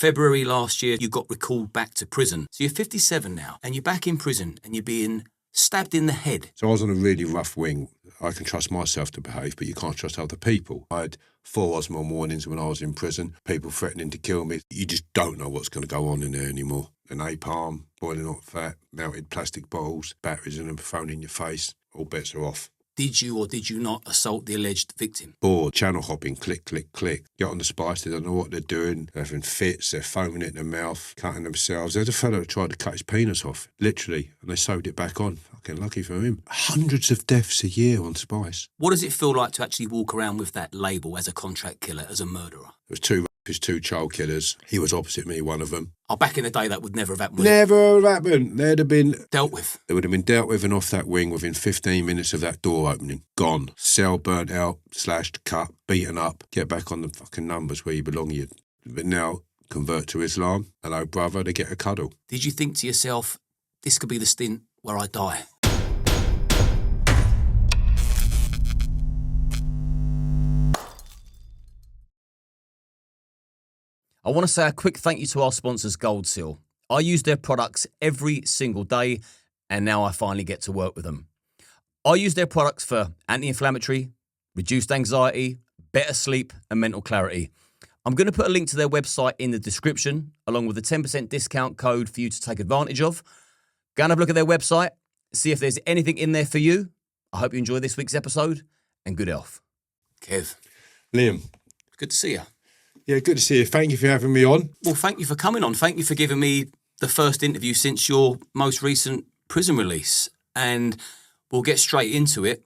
February last year, you got recalled back to prison. So you're 57 now, and you're back in prison, and you're being stabbed in the head. So I was on a really rough wing. I can trust myself to behave, but you can't trust other people. I had 4 Osmo warnings when I was in prison, people threatening to kill me. You just don't know what's going to go on in there anymore. An napalm, boiling hot fat, melted plastic bottles, batteries in them thrown in your face. All bets are off. Did you or did you not assault the alleged victim? Bored, channel hopping, click, click, click. Get on the spice, they don't know what they're doing. They're having fits, they're foaming it in their mouth, cutting themselves. There's a fellow that tried to cut his penis off, literally, and they sewed it back on. Fucking lucky for him. Hundreds of deaths a year on spice. What does it feel like to actually walk around with that label as a contract killer, as a murderer? There was 2 rapists, 2 child killers. He was opposite me, one of them. Oh, back in the day, that would never have happened. Never happened. They'd have been dealt with. They would have been dealt with and off that wing within 15 minutes of that door opening. Gone. Cell burnt out, slashed, cut, beaten up. Get back on the fucking numbers where you belong. But now, convert to Islam. Hello, brother, they get a cuddle. Did you think to yourself, this could be the stint where I die? I want to say a quick thank you to our sponsors, Gold Seal. I use their products every single day, and now I finally get to work with them. I use their products for anti-inflammatory, reduced anxiety, better sleep, and mental clarity. I'm going to put a link to their website in the description, along with a 10% discount code for you to take advantage of. Go and have a look at their website, see if there's anything in there for you. I hope you enjoy this week's episode, and good health. Kev. Liam. Good to see you. Yeah, good to see you. Thank you for having me on. Well, thank you for coming on. Thank you for giving me the first interview since your most recent prison release. And we'll get straight into it.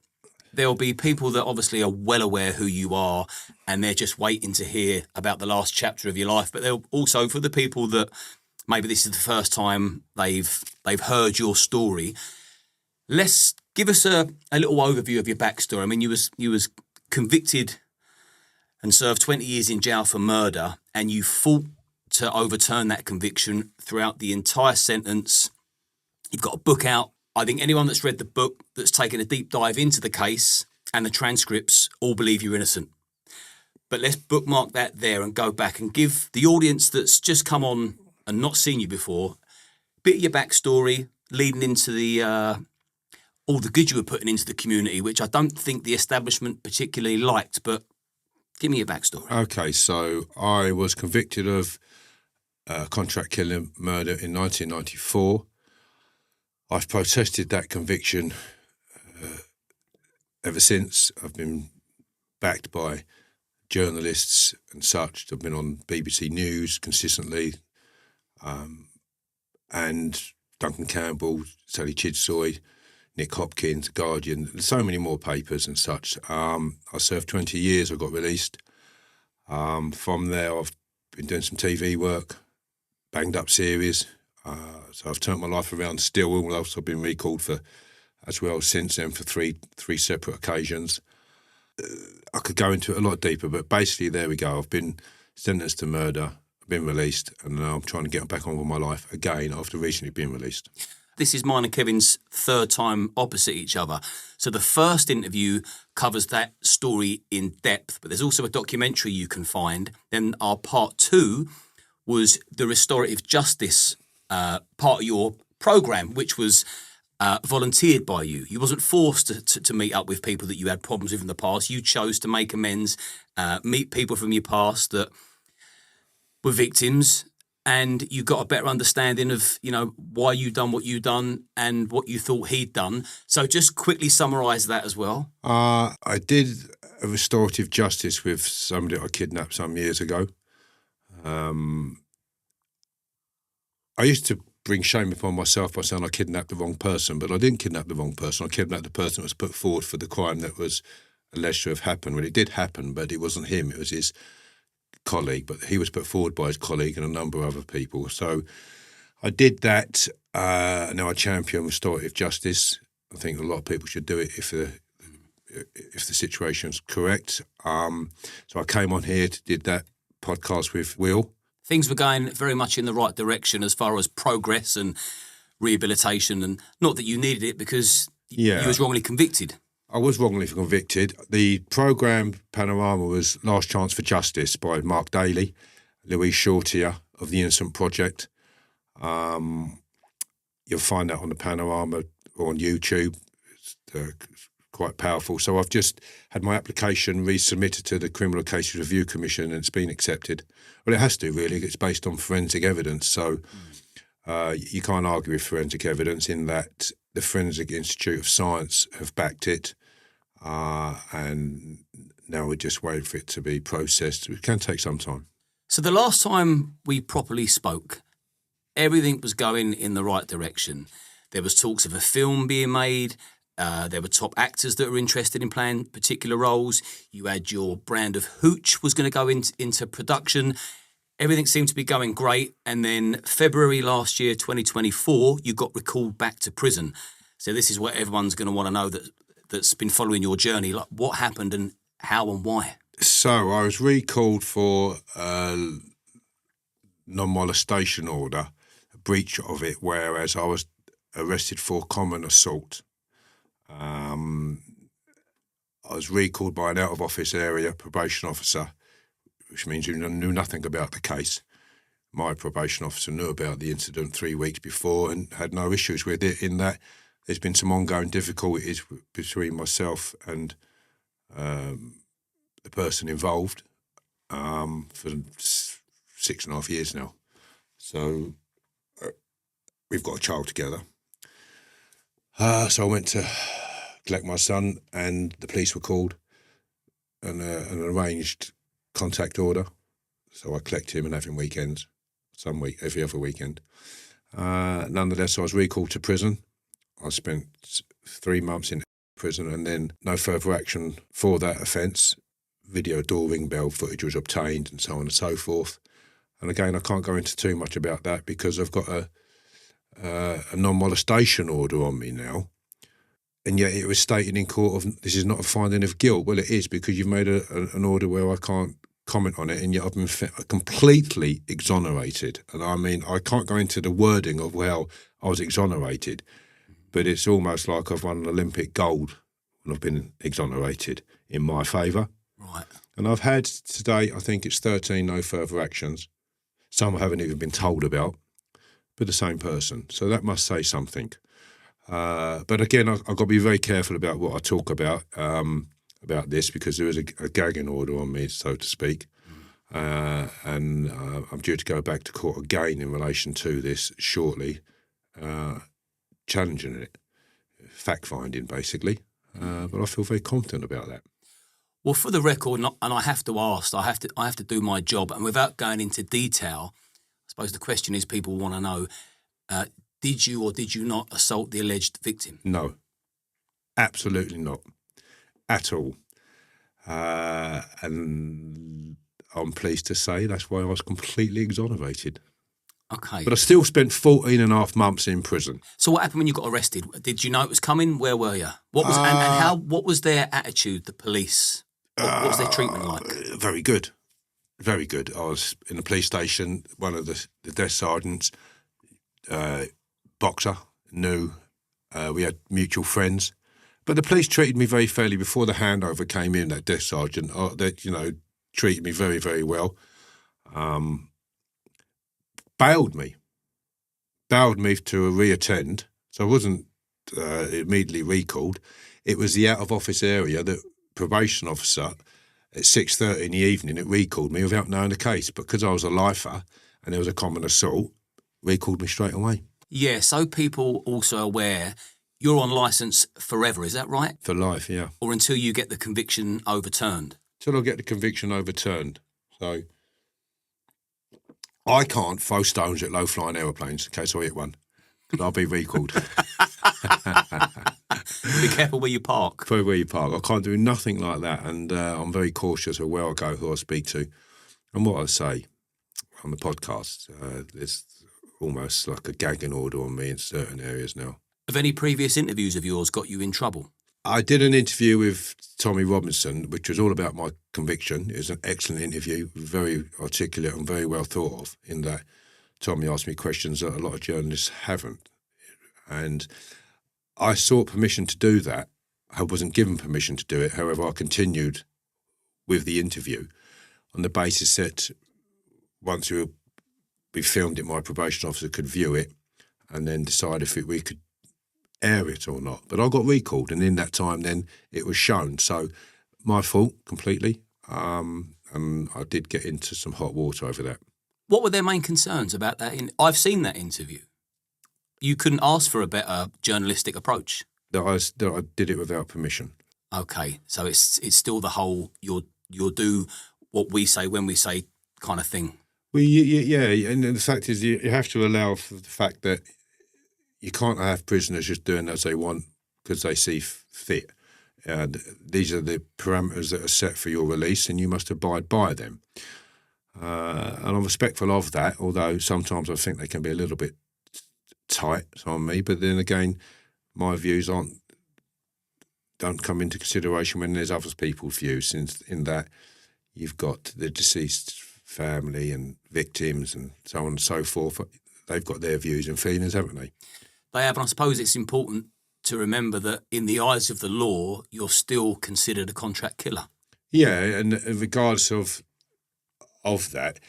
There'll be people that obviously are well aware who you are, and they're just waiting to hear about the last chapter of your life. But they'll also, for the people that maybe this is the first time they've heard your story, let's give us a little overview of your backstory. I mean, you was convicted and served 20 years in jail for murder, and you fought to overturn that conviction throughout the entire sentence. You've got a book out. I think anyone that's read the book, that's taken a deep dive into the case and the transcripts, all believe you're innocent. But let's bookmark that there and go back and give the audience that's just come on and not seen you before a bit of your backstory leading into the all the good you were putting into the community, which I don't think the establishment particularly liked, but give me your backstory. Okay, so I was convicted of contract killing murder in 1994. I've protested that conviction ever since. I've been backed by journalists and such. I've been on BBC News consistently, and Duncan Campbell, Sally Chidsoy, Nick Hopkins, Guardian, so many more papers and such. I served 20 years, I got released. From there, I've been doing some TV work, banged up series. So I've turned my life around still, although I've been recalled for as well since then for three separate occasions. I could go into it a lot deeper, but basically there we go. I've been sentenced to murder, I've been released, and now I'm trying to get back on with my life again after recently being released. This is mine and Kevin's third time opposite each other. So the first interview covers that story in depth, but there's also a documentary you can find. Then our part 2 was the Restorative Justice part of your programme, which was volunteered by you. You wasn't forced to meet up with people that you had problems with in the past. You chose to make amends, meet people from your past that were victims, and you got a better understanding of, why you done what you done and what you thought he'd done. So just quickly summarise that as well. I did a restorative justice with somebody I kidnapped some years ago. I used to bring shame upon myself by saying I kidnapped the wrong person, but I didn't kidnap the wrong person. I kidnapped the person that was put forward for the crime that was alleged to have happened. Well, it did happen, but it wasn't him. It was his colleague, but he was put forward by his colleague and a number of other people. So I did that. Now I champion restorative justice. I think a lot of people should do it if the situation's correct. So I came on here, did that podcast with Will. Things were going very much in the right direction as far as progress and rehabilitation, and not that you needed it because you was wrongly convicted. I was wrongly convicted. The programme Panorama was Last Chance for Justice by Mark Daly, Louise Shortier, of the Innocent Project. You'll find that on the Panorama or on YouTube. It's quite powerful. So I've just had my application resubmitted to the Criminal Cases Review Commission, and it's been accepted. Well, it has to, really. It's based on forensic evidence. So you can't argue with forensic evidence in that the Forensic Institute of Science have backed it, and now we're just waiting for it to be processed. It can take some time. So the last time we properly spoke, everything was going in the right direction. There was talks of a film being made. There were top actors that were interested in playing particular roles. You had your brand of Hooch was going to go into production. Everything seemed to be going great. And then February last year, 2024, you got recalled back to prison. So this is what everyone's going to want to know that's been following your journey. Like, what happened and how and why? So I was recalled for non-molestation order, a breach of it, whereas I was arrested for common assault. I was recalled by an out-of-office area probation officer, which means you knew nothing about the case. My probation officer knew about the incident 3 weeks before and had no issues with it, in that there's been some ongoing difficulties between myself and the person involved for 6.5 years now. So we've got a child together. So I went to collect my son, and the police were called, and an arranged contact order. So I collect him and have him weekends, every other weekend. Nonetheless, I was recalled to prison. I spent 3 months in prison, and then no further action for that offence. Video door ring bell footage was obtained, and so on and so forth. And again, I can't go into too much about that because I've got a non-molestation order on me now. And yet it was stated in court this is not a finding of guilt. Well, it is, because you've made an order where I can't comment on it, and yet I've been completely exonerated. And I mean, I can't go into the wording of, well, I was exonerated, but it's almost like I've won an Olympic gold when I've been exonerated in my favour. Right. And I've had today, I think it's 13 no further actions. Some I haven't even been told about, but the same person. So that must say something. But again, I've got to be very careful about what I talk about this, because there is a gagging order on me, so to speak. And I'm due to go back to court again in relation to this shortly, challenging it, fact-finding basically. But I feel very confident about that. Well, for the record, and I have to ask, I have to do my job, and without going into detail, I suppose the question is, people want to know, did you or did you not assault the alleged victim? No, absolutely not, at all. And I'm pleased to say that's why I was completely exonerated. Okay. But I still spent 14.5 months in prison. So what happened when you got arrested? Did you know it was coming? Where were you? What was their attitude, the police? What was their treatment like? Very good. Very good. I was in the police station. One of the desk sergeants, boxer, knew. We had mutual friends. But the police treated me very fairly before the handover came in, that desk sergeant. They, treated me very, very well. Bailed me to reattend. So I wasn't immediately recalled. It was the out-of-office area that probation officer at 6:30 in the evening, it recalled me without knowing the case. Because I was a lifer and there was a common assault, recalled me straight away. Yeah, so people also aware, you're on licence forever, is that right? For life, yeah. Or until you get the conviction overturned? Till I get the conviction overturned. So I can't throw stones at low-flying aeroplanes in case I hit one. I'll be recalled. Be careful where you park. Where you park. I can't do nothing like that, and I'm very cautious of where I go, who I speak to, and what I say on the podcast. There's almost like a gagging order on me in certain areas now. Have any previous interviews of yours got you in trouble? I did an interview with Tommy Robinson, which was all about my conviction. It was an excellent interview, very articulate and very well thought of, in that Tommy asked me questions that a lot of journalists haven't. And I sought permission to do that. I wasn't given permission to do it. However, I continued with the interview on the basis that once you've we filmed it, my probation officer could view it and then decide if we could air it or not. But I got recalled, and in that time then it was shown. So my fault completely, and I did get into some hot water over that. What were their main concerns about that? I've seen that interview. You couldn't ask for a better journalistic approach. That I did it without permission. Okay, so it's still the whole you'll do what we say when we say kind of thing. Well, yeah, and the fact is you have to allow for the fact that you can't have prisoners just doing as they want because they see fit. These are the parameters that are set for your release, and you must abide by them. And I'm respectful of that, although sometimes I think they can be a little bit tight on me. But then again, my views don't come into consideration when there's other people's views, since in that you've got the deceased family and victims and so on and so forth. They've got their views and feelings, haven't they? They have, and I suppose it's important to remember that in the eyes of the law, you're still considered a contract killer. Yeah, and regardless of that,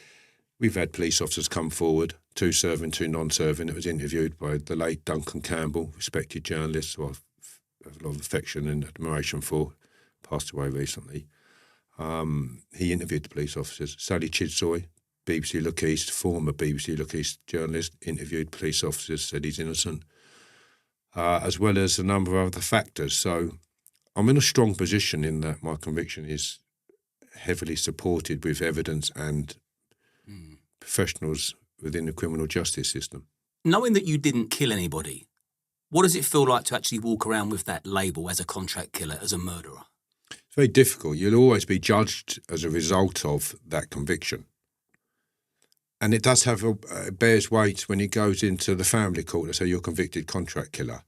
we've had police officers come forward, 2 serving, 2 non-serving. It was interviewed by the late 𝐸𝐿 Campbell, respected journalist who I have a lot of affection and admiration for, passed away recently. He interviewed the police officers. 𝐸𝐵𝐿𝐾𝐽, BBC Look East, former BBC Look East journalist, interviewed police officers, said he's innocent, as well as a number of other factors. So I'm in a strong position in that my conviction is heavily supported with evidence and professionals within the criminal justice system. Knowing that you didn't kill anybody, what does it feel like to actually walk around with that label as a contract killer, as a murderer? It's very difficult. You'll always be judged as a result of that conviction. And it does have it bears weight when it goes into the family court to say you're a convicted contract killer.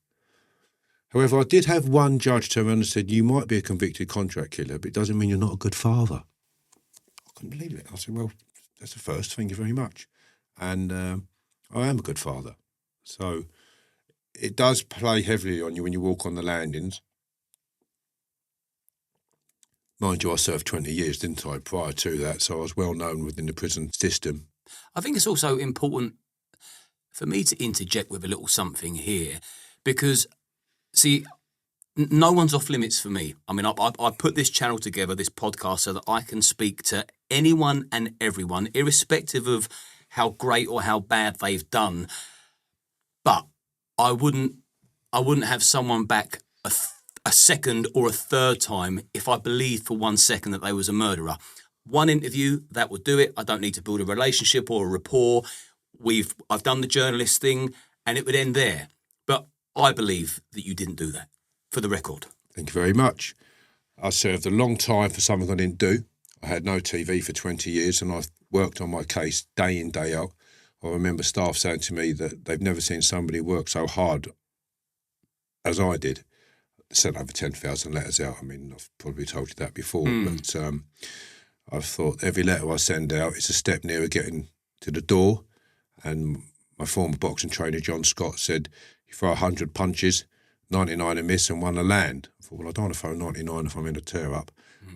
However, I did have one judge turn around and said, you might be a convicted contract killer, but it doesn't mean you're not a good father. I couldn't believe it. I said, well, that's the first. Thank you very much. And I am a good father. So it does play heavily on you when you walk on the landings. Mind you, I served 20 years, didn't I, prior to that, so I was well known within the prison system. I think it's also important for me to interject with a little something here because, see, no one's off limits for me. I mean, I put this channel together, this podcast, so that I can speak to anyone and everyone, irrespective of how great or how bad they've done. But I wouldn't have someone back a second or a third time if I believed for 1 second that they was a murderer. One interview, that would do it. I don't need to build a relationship or a rapport. I've done the journalist thing, and it would end there. But I believe that you didn't do that, for the record. Thank you very much. I served a long time for something I didn't do. I had no TV for 20 years, and I've worked on my case day in, day out. I remember staff saying to me that they've never seen somebody work so hard as I did. I sent over 10,000 letters out. I mean, I've probably told you that before, but I've thought every letter I send out is a step nearer getting to the door. And my former boxing trainer, John Scott, said, you throw 100 punches, 99 a miss and 1 a land. I thought, well, I don't want to throw 99 if I'm in a tear-up,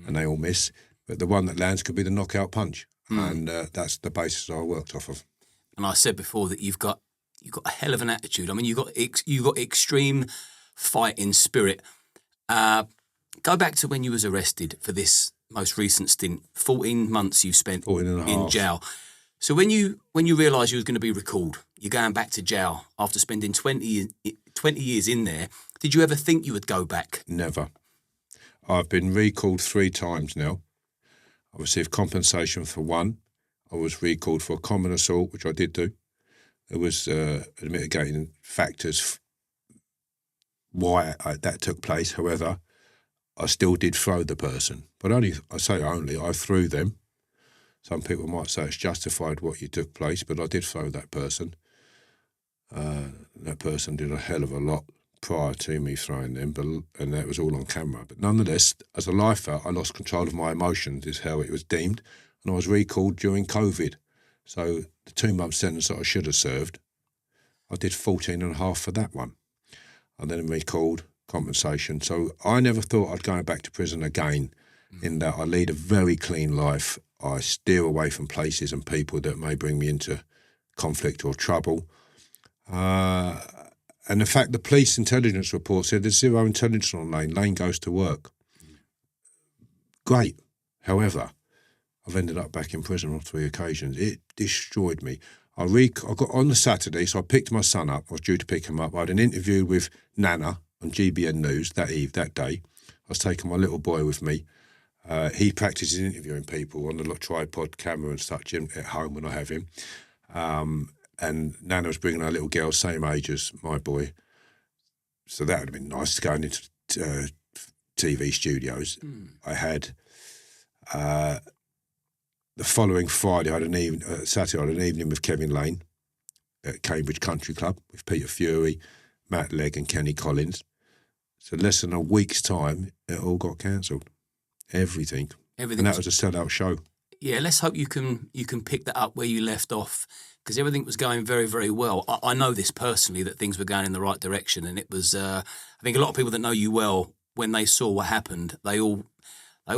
and they all miss. But the one that lands could be the knockout punch. And that's the basis I worked off of. And I said before that you've got a hell of an attitude. I mean, you got extreme fighting spirit. Go back to when you was arrested for this most recent stint. 14 months you've spent 14 and a in half. jail. So when you realised you was going to be recalled, you're going back to jail after spending 20 years in there. Did you ever think you would go back? Never. I've been recalled 3 times now. I received compensation for 1. I was recalled for a common assault, which I did do. There was mitigating factors why that took place. However, I still did throw the person. But I threw them. Some people might say it's justified what you took place, but I did throw that person. That person did a hell of a lot prior to me throwing them, and that was all on camera. But nonetheless, as a lifer, I lost control of my emotions, is how it was deemed, and I was recalled during COVID. So the 2-month sentence that I should have served, I did 14 and a half for that one. And then recalled, compensation. So I never thought I'd go back to prison again, in that I lead a very clean life. I steer away from places and people that may bring me into conflict or trouble. And in fact, the police intelligence report said there's zero intelligence on Lane. Lane goes to work. Great. However, I've ended up back in prison on 3 occasions. It destroyed me. I got on the Saturday, so I picked my son up. I was due to pick him up. I had an interview with Nana on GBN News that day. I was taking my little boy with me. He practices interviewing people on the tripod camera and such at home when I have him. And Nana was bringing her little girl, same age as my boy. So that would have been nice, going into TV studios. I had the following Friday, Saturday, I had an evening with Kevin Lane at Cambridge Country Club with Peter Fury, Matt Legg and Kenny Collins. So less than a week's time, it all got cancelled. Everything. And that was a sellout show. Yeah, let's hope you can pick that up where you left off, because everything was going very, very well. I know this personally, that things were going in the right direction, and it was. I think a lot of people that know you well, when they saw what happened, they all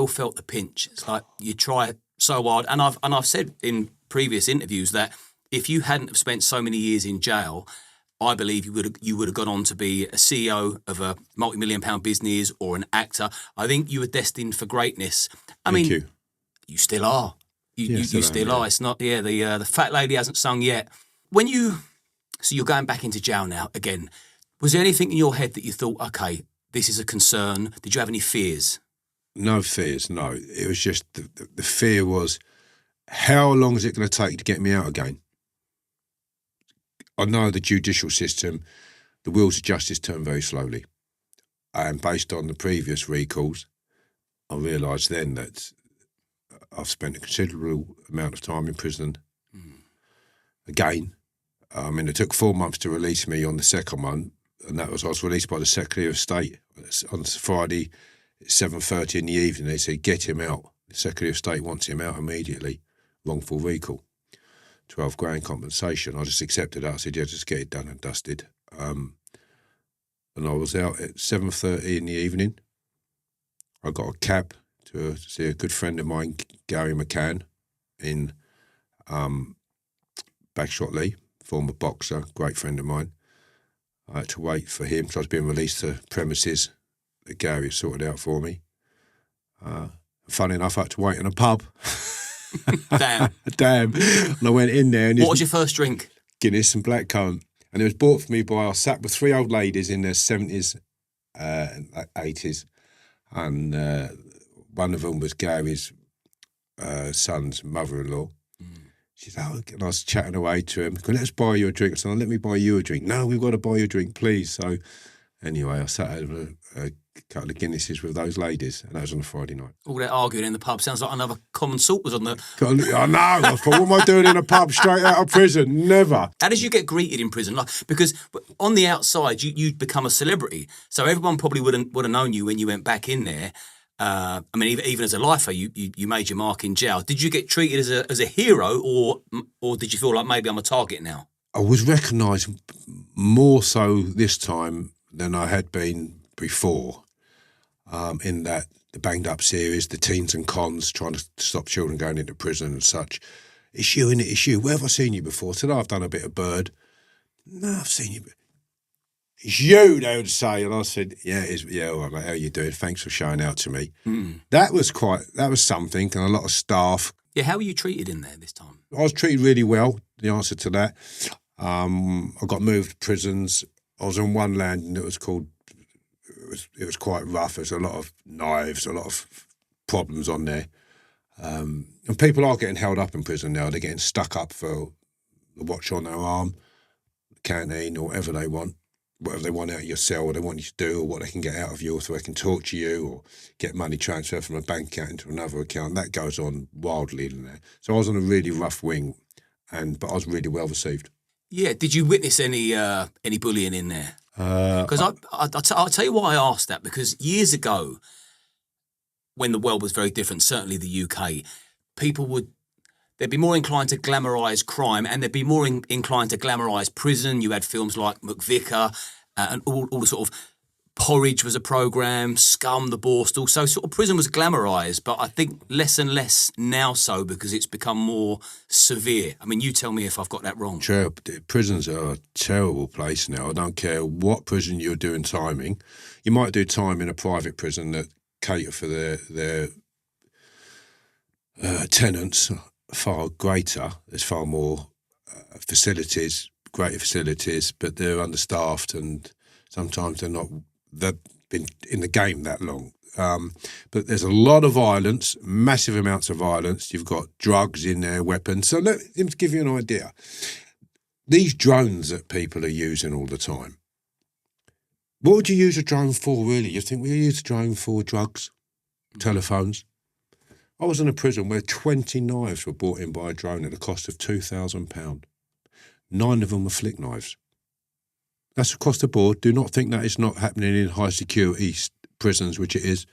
felt the pinch. It's like you try so hard, and I've said in previous interviews that if you hadn't have spent so many years in jail, I believe you would have gone on to be a CEO of a multi-million-pound business or an actor. I think you were destined for greatness. Thank you. You still are. You still are. It's not. Yeah, the fat lady hasn't sung yet. So you're going back into jail now again. Was there anything in your head that you thought, okay, this is a concern? Did you have any fears? No fears. No, it was just the fear was, how long is it going to take to get me out again? I know the judicial system, the wheels of justice turn very slowly. And based on the previous recalls, I realised then that I've spent a considerable amount of time in prison. Again, I mean, it took 4 months to release me on the second one, and I was released by the Secretary of State on Friday at 7:30 in the evening. They said, get him out. The Secretary of State wants him out immediately. Wrongful recall. 12 grand compensation. I just accepted that. I said, yeah, just get it done and dusted. And I was out at 7:30 in the evening. I got a cab to see a good friend of mine, 𝐬𝐲𝐫𝐿 in Bagshot Lee, former boxer, great friend of mine. I had to wait for him because I was being released to premises that Gary sorted out for me. Funny enough, I had to wait in a pub. Damn. And I went in there. And what was your first drink? Guinness and blackcurrant. And it was bought for me I sat with 3 old ladies in their 70s and 80s. And one of them was Gary's son's mother-in-law. She said, and I was chatting away to him, let's buy you a drink. I said, let me buy you a drink. No, we've got to buy you a drink, please. So anyway, I sat over a couple of Guinnesses with those ladies, and that was on a Friday night. All that arguing in the pub sounds like another common salt was on the... I know. I thought, what am I doing in a pub straight out of prison? Never. How did you get greeted in prison? Because on the outside, you'd become a celebrity, so everyone probably would have known you when you went back in there. I mean, even as a lifer, you made your mark in jail. Did you get treated as a hero, or did you feel like maybe I'm a target now? I was recognised more so this time than I had been before. In that the Banged Up series, the Teens and Cons, trying to stop children going into prison and such. It's you, innit? It's you. Where have I seen you before? Today I've done a bit of Bird. No, I've seen you. It's you, they would say. And I said, yeah, it is. Yeah, all right, mate, how you doing? Thanks for showing out to me. That was something, and a lot of staff. Yeah, how were you treated in there this time? I was treated really well, the answer to that. I got moved to prisons. I was on one landing that was called, it was quite rough. There's a lot of knives, a lot of problems on there. And people are getting held up in prison now. They're getting stuck up for the watch on their arm, canteen, or whatever they want out of your cell, or they want you to do, or what they can get out of you, or so they can torture you, or get money transferred from a bank account into another account. That goes on wildly in there. So I was on a really rough wing, but I was really well received. Yeah. Did you witness any bullying in there? Because I'll tell you why I asked that, because years ago, when the world was very different, certainly the UK, they'd be more inclined to glamorise crime, and they'd be more inclined to glamorise prison. You had films like McVicker and all the sort of Porridge was a programme, Scum, The Borstal. So sort of prison was glamorised, but I think less and less now so because it's become more severe. I mean, you tell me if I've got that wrong. Prisons are a terrible place now. I don't care what prison you're doing timing. You might do time in a private prison that cater for their tenants far greater. There's far more facilities, greater facilities, but they're understaffed and sometimes they've been in the game that long. But there's a lot of violence, massive amounts of violence. You've got drugs in there, weapons. So let me give you an idea. These drones that people are using all the time, what would you use a drone for, really? You think we use a drone for drugs, telephones? I was in a prison where 20 knives were brought in by a drone at the cost of £2,000. 9 of them were flick knives. That's across the board. Do not think that is not happening in high security prisons, which it is.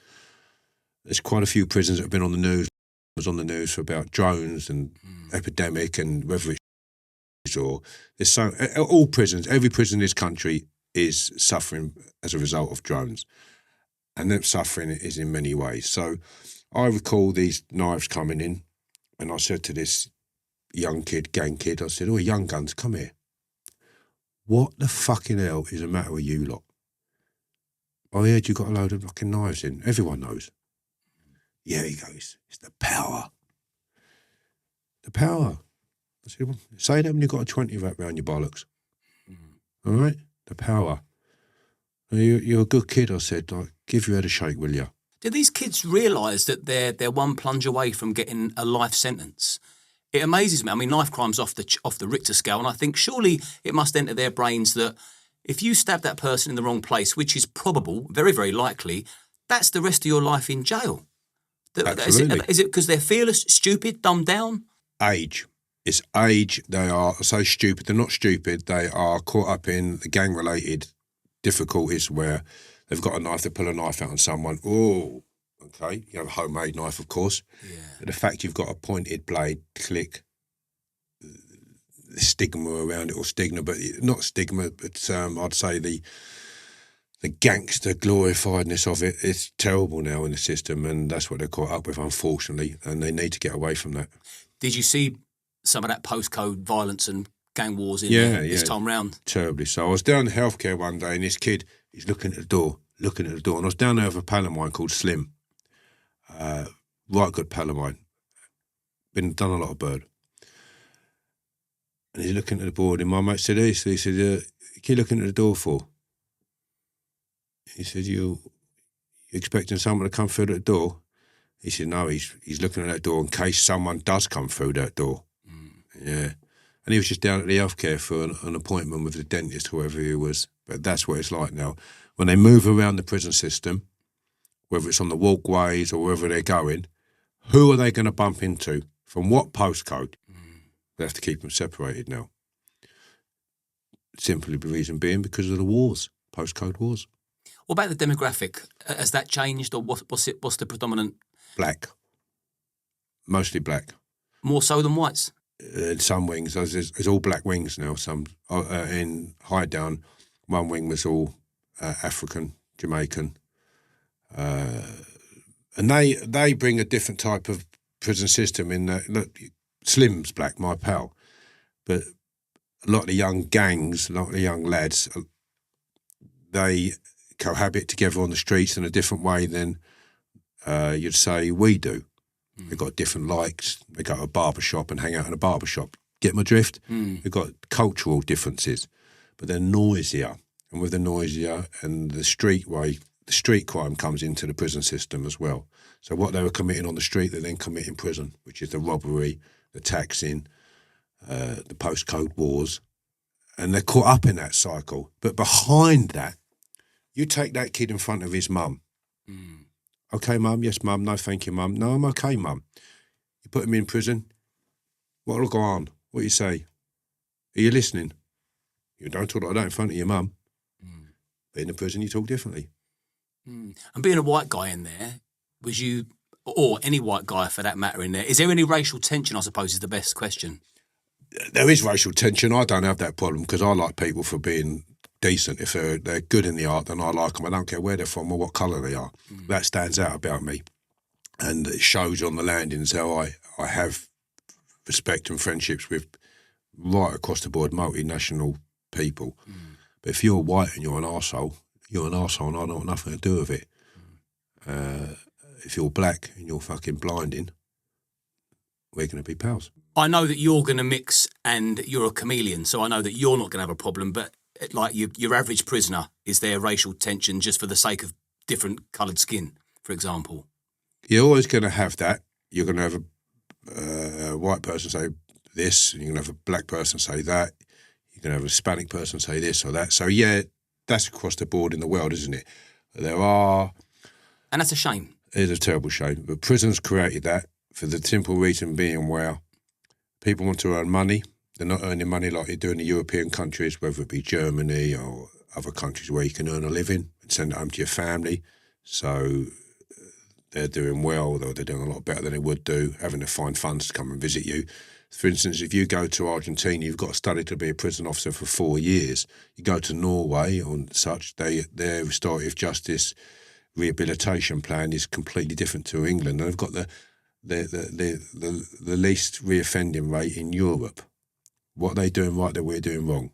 There's quite a few prisons that have been on the news. I was on the news for about drones and epidemic and whether it's or there's all prisons, every prison in this country is suffering as a result of drones. And that suffering is in many ways. So I recall these knives coming in and I said to this young kid, gang kid, I said, "Oh, young guns, come here. What the fucking hell is the matter with you lot? I heard you got a load of fucking knives in. Everyone knows." "Yeah," he goes, "it's the power." The power. I said, "Well, say that when you've got a 20 wrapped around your bollocks." All right? The power. You're a good kid, I said. Like, give your head a shake, will you? Do these kids realise that they're one plunge away from getting a life sentence? It amazes me. I mean, knife crime's off the Richter scale, and I think surely it must enter their brains that if you stab that person in the wrong place, which is probable, very, very likely, that's the rest of your life in jail. Absolutely. Is it because they're fearless, stupid, dumbed down? Age. It's age. They are so stupid. They're not stupid. They are caught up in the gang-related difficulties where they've got a knife, they pull a knife out on someone. Oh, okay. You have a homemade knife, of course. Yeah. But the fact you've got a pointed blade, click, the stigma around it, or stigma, but not stigma, but I'd say the gangster glorifiedness of it is terrible now in the system, and that's what they're caught up with, unfortunately, and they need to get away from that. Did you see some of that postcode violence and gang wars in this time round? Terribly so. I was down in healthcare one day, and this kid, he's looking at the door, and I was down there with a pal of mine called Slim. Right good pal of mine. Done a lot of bird. And he's looking at the board, and my mate said, "Hey," so he said, "You keep looking at the door for?" He said, "You expecting someone to come through that door?" He said, "No, he's looking at that door in case someone does come through that door." Yeah. And he was just down at the healthcare for an appointment with the dentist, whoever he was. But that's what it's like now. When they move around the prison system, whether it's on the walkways or wherever they're going, who are they going to bump into? From what postcode? They have to keep them separated now. Simply the reason being because of the wars, postcode wars. What about the demographic? Has that changed, or what's the predominant? Black. Mostly black. More so than whites? Some wings, there's all black wings now. Some in High Down, one wing was all African, Jamaican. And they bring a different type of prison system in that. Look, Slim's black, my pal, but a lot of the young gangs, a lot of the young lads, they cohabit together on the streets in a different way than you'd say we do. They've got different likes. They go to a barber shop and hang out in a barber shop. Get my drift? They've got cultural differences, but they're noisier. And with the noisier and the street crime comes into the prison system as well. So what they were committing on the street, they then commit in prison, which is the robbery, the taxing, the postcode wars. And they're caught up in that cycle. But behind that, you take that kid in front of his mum. "Okay, mum, yes, mum, no, thank you, mum. No, I'm okay, mum." You put him in prison. What'll go on? What you say? Are you listening? You don't talk like that in front of your mum. But in the prison, you talk differently. And being a white guy in there, was you, or any white guy for that matter in there, is there any racial tension, I suppose, is the best question? There is racial tension. I don't have that problem because I like people for being decent. If they're good in the art, then I like them. I don't care where they're from or what colour they are. That stands out about me. And it shows on the landings how I have respect and friendships with right across the board multinational people. But if you're white and you're an arsehole, you're an arsehole and I don't want nothing to do with it. If you're black and you're fucking blinding, we're going to be pals. I know that you're going to mix and you're a chameleon, so I know that you're not going to have a problem, but like your average prisoner, is there racial tension just for the sake of different coloured skin, for example? You're always going to have that. You're going to have a white person say this, and you're going to have a black person say that. You're going to have a Hispanic person say this or that. So, yeah, that's across the board in the world, isn't it? There are... And that's a shame. It is a terrible shame. But prisons created that for the simple reason being where people want to earn money. They're not earning money like they do in the European countries, whether it be Germany or other countries where you can earn a living and send it home to your family. So they're doing well, though they're doing a lot better than they would do, having to find funds to come and visit you. For instance, if you go to Argentina, you've got to study to be a prison officer for 4 years. You go to Norway or such, their restorative justice rehabilitation plan is completely different to England. And they've got the least reoffending rate in Europe. What are they doing right that we're doing wrong?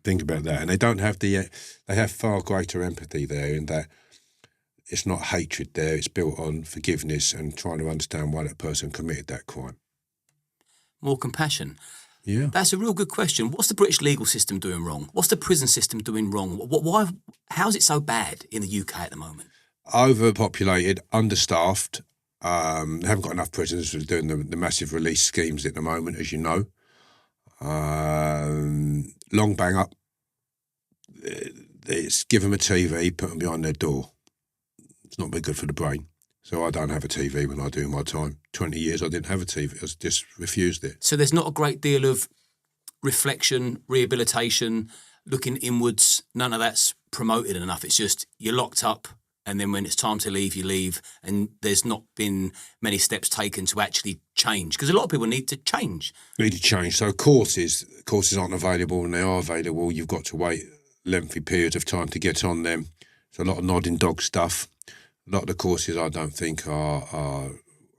Think about that. And they don't have they have far greater empathy there in that it's not hatred there, it's built on forgiveness and trying to understand why that person committed that crime. More compassion. Yeah. That's a real good question. What's the British legal system doing wrong? What's the prison system doing wrong? Why? How's it so bad in the UK at the moment? Overpopulated, understaffed. They haven't got enough prisoners for doing the massive release schemes at the moment, as you know. Long bang up. It's give them a TV, put them behind their door. It's not very good for the brain. So I don't have a TV when I do my time. 20 years I didn't have a TV. I just refused it. So there's not a great deal of reflection, rehabilitation, looking inwards. None of that's promoted enough. It's just you're locked up and then when it's time to leave, you leave. And there's not been many steps taken to actually change. Because a lot of people need to change. Need to change. So courses aren't available. When they are available, you've got to wait lengthy periods of time to get on them. So a lot of nodding dog stuff. A lot of the courses I don't think are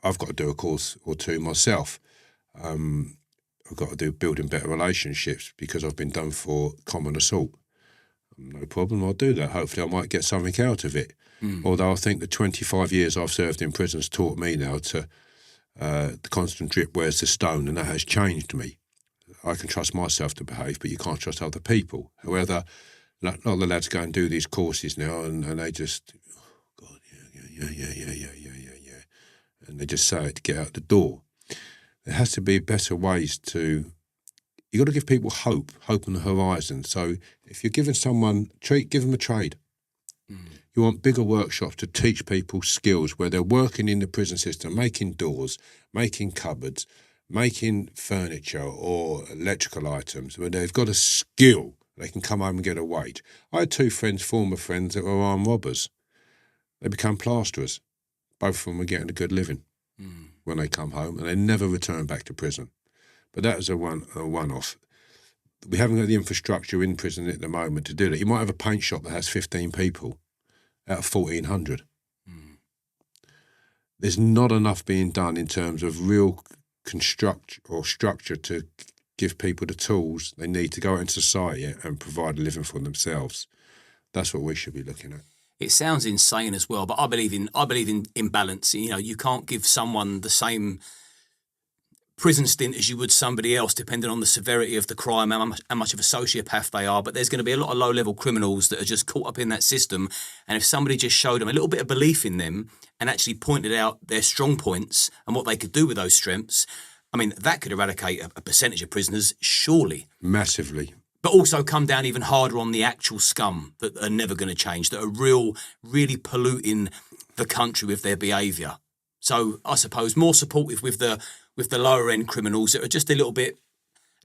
I've got to do a course or two myself. I've got to do building better relationships because I've been done for common assault. No problem, I'll do that. Hopefully I might get something out of it. Although I think the 25 years I've served in prisons taught me now to the constant drip wears the stone, and that has changed me. I can trust myself to behave, but you can't trust other people. However, a lot of the lads go and do these courses now and they just... Yeah. And they just say it to get out the door. There has to be better ways to... You've got to give people hope on the horizon. So if you're giving someone... give them a trade. You want bigger workshops to teach people skills where they're working in the prison system, making doors, making cupboards, making furniture or electrical items, where they've got a skill. They can come home and get a wage. I had two former friends that were armed robbers. They become plasterers. Both of them were getting a good living when they come home, and they never return back to prison. But that was a one-off. We haven't got the infrastructure in prison at the moment to do that. You might have a paint shop that has 15 people out of 1,400. There's not enough being done in terms of real structure to give people the tools they need to go out into society and provide a living for themselves. That's what we should be looking at. It sounds insane as well, but I believe in imbalance. You know, you can't give someone the same prison stint as you would somebody else, depending on the severity of the crime, how much of a sociopath they are. But there's going to be a lot of low-level criminals that are just caught up in that system. And if somebody just showed them a little bit of belief in them and actually pointed out their strong points and what they could do with those strengths, I mean, that could eradicate a percentage of prisoners, surely. Massively. But also come down even harder on the actual scum that are never going to change, that are really polluting the country with their behaviour. So I suppose more supportive with the lower end criminals that are just a little bit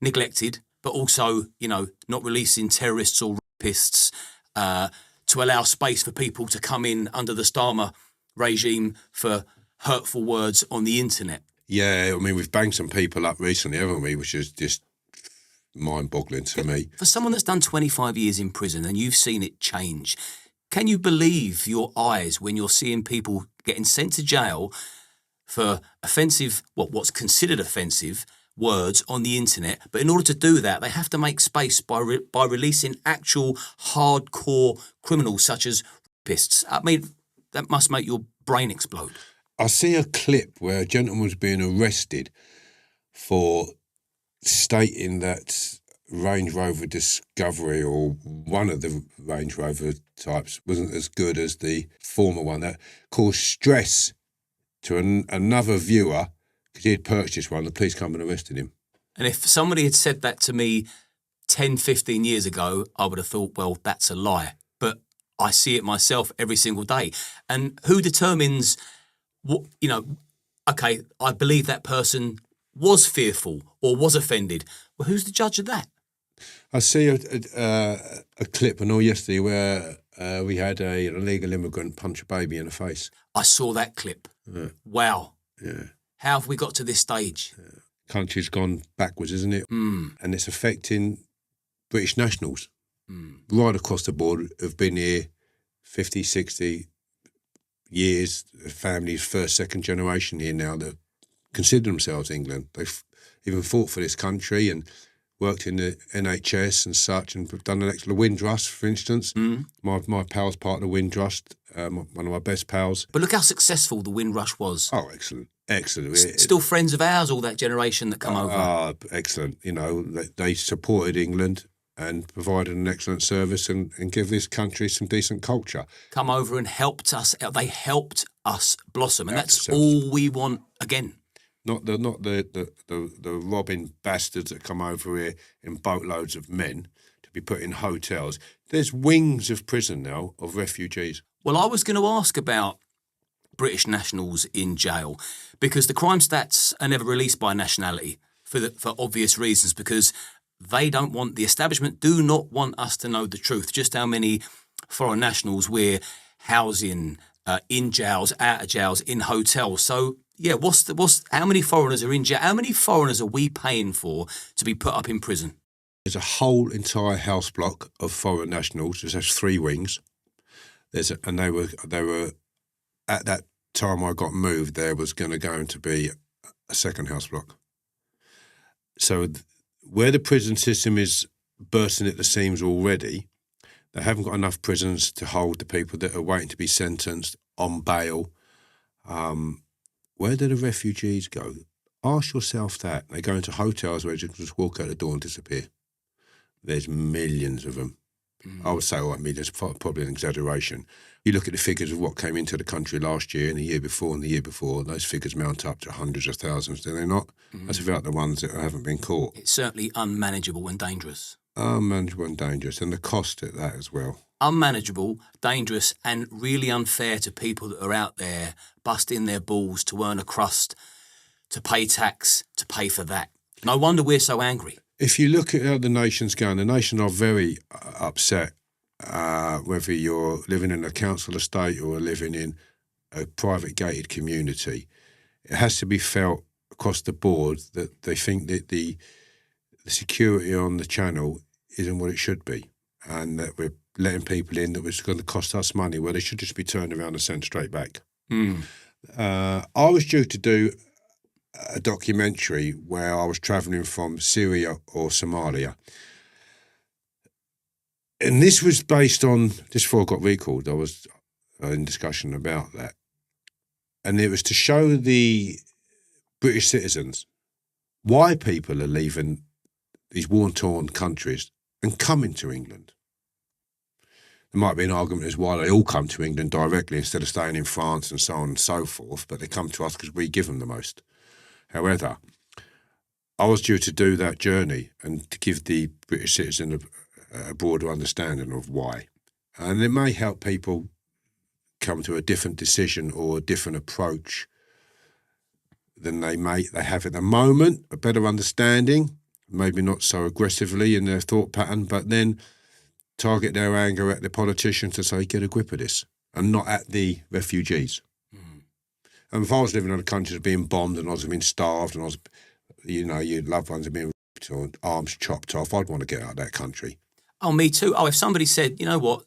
neglected, but also, you know, not releasing terrorists or rapists to allow space for people to come in under the Starmer regime for hurtful words on the internet. Yeah, I mean, we've banged some people up recently, haven't we, which is just mind-boggling to me. For someone that's done 25 years in prison and you've seen it change, can you believe your eyes when you're seeing people getting sent to jail for offensive, what's considered offensive words on the internet, but in order to do that, they have to make space by releasing actual hardcore criminals such as rapists? I mean, that must make your brain explode. I see a clip where a gentleman was being arrested for stating that Range Rover Discovery, or one of the Range Rover types, wasn't as good as the former one. That caused stress to another viewer because he had purchased one. The police come and arrested him. And if somebody had said that to me 10, 15 years ago, I would have thought, well, that's a lie. But I see it myself every single day. And who determines what, okay, I believe that person was fearful or was offended. Well, who's the judge of that? I see a clip, I know yesterday, where we had an illegal immigrant punch a baby in the face. I saw that clip. Yeah. Wow. Yeah. How have we got to this stage? Yeah. Country's gone backwards, isn't it? Mm. And it's affecting British nationals right across the board who've been here 50, 60 years, families, first, second generation here now that consider themselves England. They've even fought for this country and worked in the NHS and such, and done an excellent Windrush, for instance. My pal's part of the Windrush, one of my best pals. But look how successful the Windrush was. Oh, excellent. Excellent. Still friends of ours, all that generation that come over. Ah, excellent. They supported England and provided an excellent service and give this country some decent culture. Come over and helped us. They helped us blossom, and that's all we want again. Not the robbing bastards that come over here in boatloads of men to be put in hotels. There's wings of prison now of refugees. Well, I was going to ask about British nationals in jail, because the crime stats are never released by nationality for obvious reasons, because the establishment do not want us to know the truth, just how many foreign nationals we're housing in jails, out of jails, in hotels. So, yeah, how many foreigners are in jail? How many foreigners are we paying for to be put up in prison? There's a whole entire house block of foreign nationals. It has 3 wings. And they were at that time I got moved. There was going to be a second house block. So where the prison system is bursting at the seams already, they haven't got enough prisons to hold the people that are waiting to be sentenced on bail. Where do the refugees go? Ask yourself that. They go into hotels where you can just walk out the door and disappear. There's millions of them. I would say, millions, probably an exaggeration. You look at the figures of what came into the country last year and the year before, those figures mount up to hundreds of thousands, do they not? That's without the ones that haven't been caught. It's certainly unmanageable and dangerous. Unmanageable and dangerous, and the cost at that as well. Unmanageable, dangerous, and really unfair to people that are out there busting their balls to earn a crust, to pay tax, to pay for that. No wonder we're so angry. If you look at how the nation's going, the nation are very upset, whether you're living in a council estate or living in a private gated community. It has to be felt across the board that they think that the security on the channel isn't what it should be, and that we're letting people in that was going to cost us money, where they should just be turned around and sent straight back. I was due to do a documentary where I was travelling from Syria or Somalia. And this was based on, just before I got recalled, I was in discussion about that. And it was to show the British citizens why people are leaving these war-torn countries and coming to England. There might be an argument as why they all come to England directly instead of staying in France and so on and so forth, but they come to us because we give them the most. However, I was due to do that journey and to give the British citizen a broader understanding of why. And it may help people come to a different decision or a different approach than they have at the moment, a better understanding, maybe not so aggressively in their thought pattern, but then target their anger at the politicians to say, get a grip of this, and not at the refugees. And if I was living in a country that's being bombed and I was being starved and your loved ones are being raped or arms chopped off, I'd want to get out of that country. Oh, me too. Oh, if somebody said, you know what,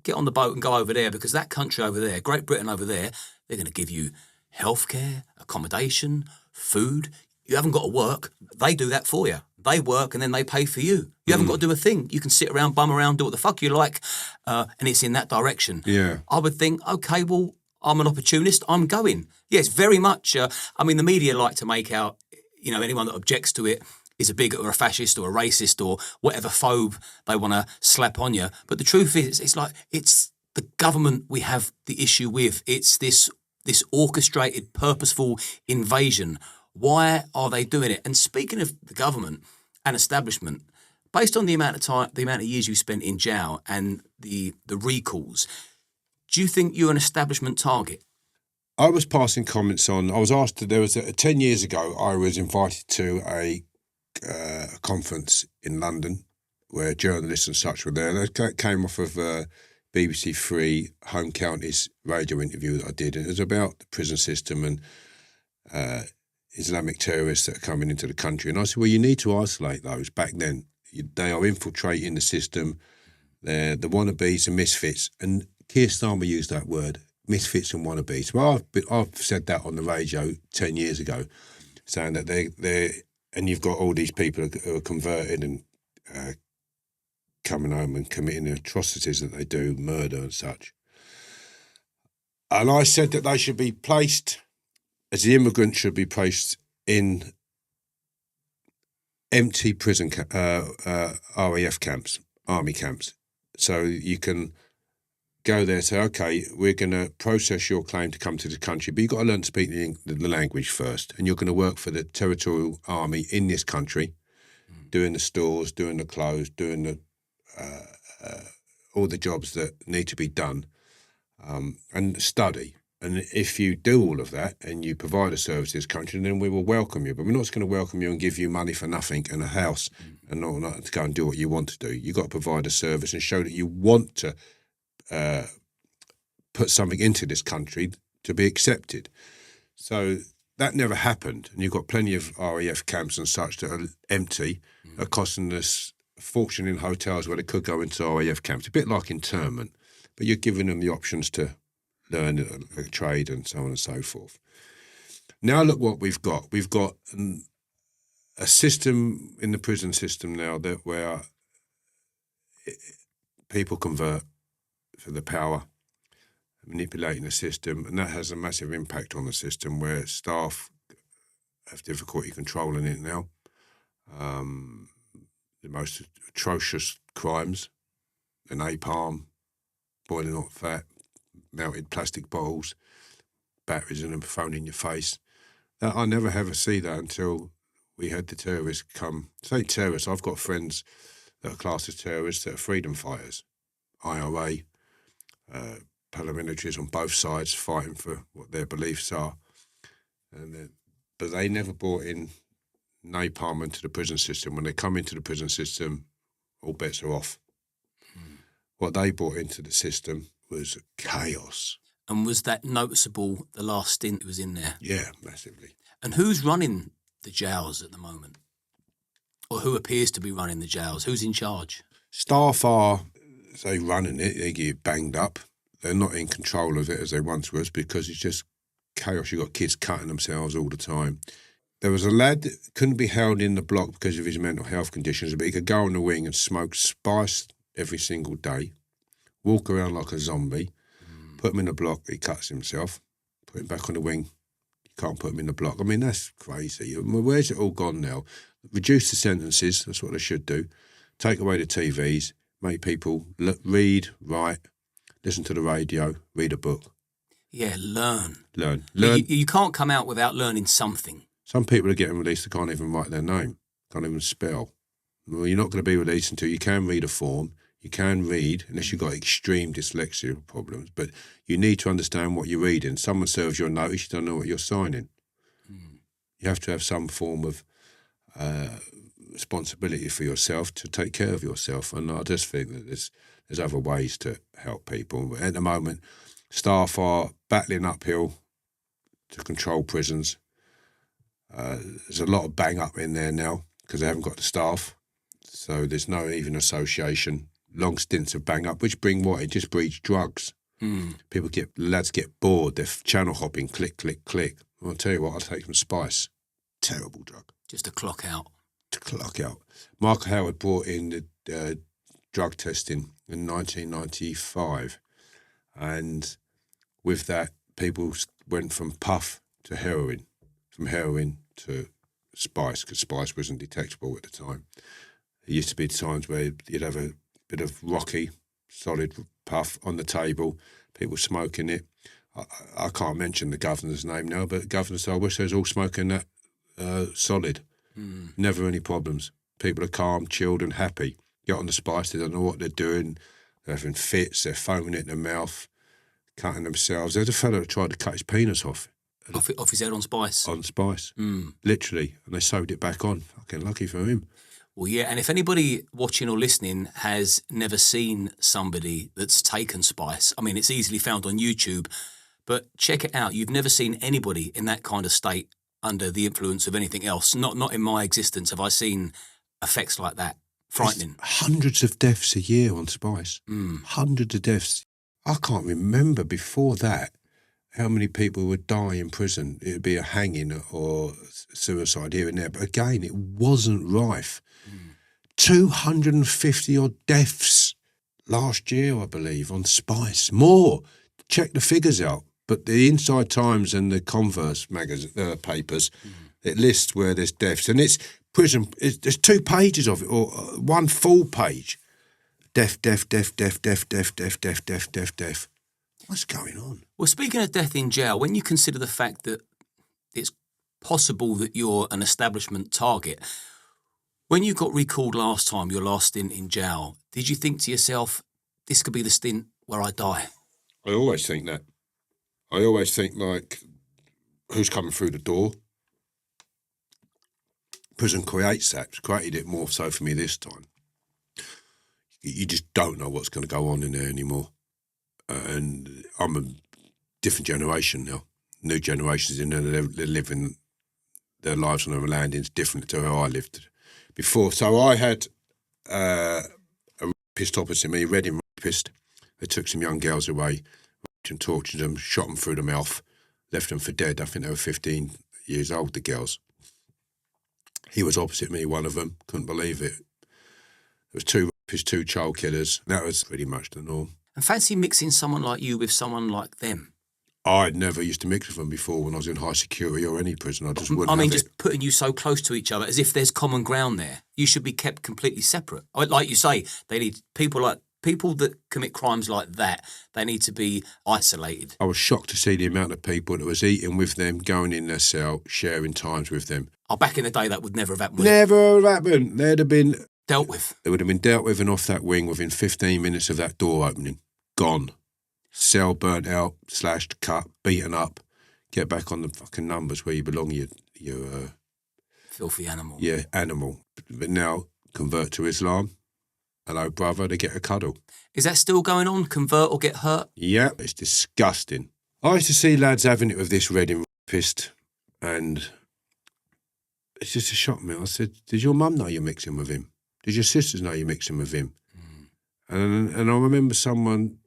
get on the boat and go over there because that country over there, Great Britain over there, they're going to give you healthcare, accommodation, food. You haven't got to work. They do that for you. They work and then they pay for you. You haven't got to do a thing. You can sit around, bum around, do what the fuck you like, and it's in that direction. Yeah. I would think, okay, well, I'm an opportunist. I'm going. Yes, very much. I mean, the media like to make out, you know, anyone that objects to it is a bigot or a fascist or a racist or whatever phobe they want to slap on you. But the truth is, it's like, it's the government we have the issue with. It's this orchestrated, purposeful invasion. Why are they doing it? And speaking of the government and establishment, based on the amount of time, the amount of years you spent in jail and the recalls, do you think you're an establishment target? I was passing comments on. I was asked. There was 10 years ago. I was invited to a conference in London where journalists and such were there. And it came off of BBC Three Home Counties radio interview that I did, and it was about the prison system and Islamic terrorists that are coming into the country. And I said, well, you need to isolate those. Back then, they are infiltrating the system. They're the wannabes and misfits. And Keir Starmer used that word, misfits and wannabes. Well, I've said that on the radio 10 years ago, saying that they're and you've got all these people who are converted and coming home and committing the atrocities that they do, murder and such. And I said that they should be placed, as the immigrants should be placed in empty prison RAF camps, army camps. So you can go there and say, okay, we're going to process your claim to come to the country, but you've got to learn to speak the language first. And you're going to work for the territorial army in this country, doing the stores, doing the clothes, doing the all the jobs that need to be done, and study. And if you do all of that and you provide a service to this country, then we will welcome you. But we're not just going to welcome you and give you money for nothing and a house and all that to go and do what you want to do. You've got to provide a service and show that you want to put something into this country to be accepted. So that never happened. And you've got plenty of RAF camps and such that are empty, are costing us a fortune in hotels where they could go into RAF camps. A bit like internment, but you're giving them the options to learn a trade and so on and so forth. Now look what we've got. We've got a system in the prison system now that where people convert for the power, manipulating the system, and that has a massive impact on the system where staff have difficulty controlling it now. The most atrocious crimes, the napalm, boiling hot fat, melted plastic bottles, batteries in them, phone in your face. That I never ever see that until we had the terrorists come. Say terrorists, I've got friends that are classed as terrorists that are freedom fighters, IRA, paramilitaries on both sides fighting for what their beliefs are. But they never brought in napalm into the prison system. When they come into the prison system, all bets are off. What they brought into the system was chaos. And was that noticeable the last stint it was in there? Yeah, massively. And who's running the jails at the moment? Or who appears to be running the jails? Who's in charge? Staff are, say, running it. They get banged up. They're not in control of it as they once was because it's just chaos. You've got kids cutting themselves all the time. There was a lad that couldn't be held in the block because of his mental health conditions, but he could go on the wing and smoke spice every single day, walk around like a zombie, put him in the block, he cuts himself, put him back on the wing, you can't put him in the block. I mean, that's crazy. Where's it all gone now? Reduce the sentences, that's what they should do. Take away the TVs, make people read, write, listen to the radio, read a book. Yeah, learn. Learn. You can't come out without learning something. Some people are getting released that can't even write their name, can't even spell. Well, you're not going to be released until you can read a form. You can read, unless you've got extreme dyslexia problems, but you need to understand what you're reading. Someone serves your notice, you don't know what you're signing. You have to have some form of responsibility for yourself to take care of yourself. And I just think that there's other ways to help people. At the moment, staff are battling uphill to control prisons. There's a lot of bang up in there now. because they haven't got the staff. So there's no even association. Long stints of bang up, which bring what? It just breeds drugs. Lads get bored. They're channel hopping, click, click, click. Well, I'll tell you what, I'll take some spice. Terrible drug. Just to clock out. To clock out. Mark Howard brought in the drug testing in 1995. And with that, people went from puff to heroin, from heroin to spice, because spice wasn't detectable at the time. There used to be times where you'd have a bit of rocky, solid puff on the table, people smoking it. I can't mention the governor's name now, but the governor said, I wish they was all smoking that solid. Never any problems. People are calm, chilled and happy. Get on the spice, they don't know what they're doing. They're having fits, they're foaming it in their mouth, cutting themselves. There's a fellow that tried to cut his penis off. Off his head on spice? On spice, literally. And they sewed it back on. Fucking lucky for him. Well, yeah, and if anybody watching or listening has never seen somebody that's taken spice, I mean, it's easily found on YouTube, but check it out. You've never seen anybody in that kind of state under the influence of anything else. Not in my existence have I seen effects like that. Frightening. There's hundreds of deaths a year on spice. Hundreds of deaths. I can't remember before that how many people would die in prison. It would be a hanging or suicide here and there. But again, it wasn't rife. 250 odd deaths last year, I believe, on spice. More. Check the figures out. But the Inside Times and the Converse papers, it lists where there's deaths. And it's prison, there's 2 pages of it, or one full page. Death, death, death, death, death, death, death, death, death, death, death. What's going on? Well, speaking of death in jail, when you consider the fact that it's possible that you're an establishment target, when you got recalled last time, your last stint in jail, did you think to yourself, this could be the stint where I die? I always think that. I always think, like, who's coming through the door? Prison creates that, created it more so for me this time. You just don't know what's going to go on in there anymore. And I'm a different generation now. New generations in there, they're living their lives on the landings different to how I lived before. So I had a rapist opposite me, Reading rapist. They took some young girls away, and tortured them, shot them through the mouth, left them for dead. I think they were 15 years old, the girls. He was opposite me, one of them. Couldn't believe it. There was 2 rapists, 2 child killers. That was pretty much the norm. And fancy mixing someone like you with someone like them? I'd never used to mix with them before when I was in high security or any prison. I just wouldn't have just putting you so close to each other as if there's common ground there. You should be kept completely separate. Like you say, they need people that commit crimes like that, they need to be isolated. I was shocked to see the amount of people that was eating with them, going in their cell, sharing times with them. Oh, back in the day, that would never have happened. Never have happened. They'd have been dealt with. They would have been dealt with and off that wing within 15 minutes of that door opening. Gone. Cell burnt out, slashed, cut, beaten up. Get back on the fucking numbers where you belong, you filthy animal. Yeah, animal. But now, convert to Islam. Hello, brother, they get a cuddle. Is that still going on? Convert or get hurt? Yeah, it's disgusting. I used to see lads having it with this Reading rapist, and it's just a shock, man. I said, did your mum know you're mixing with him? Did your sisters know you're mixing with him? And I remember someone,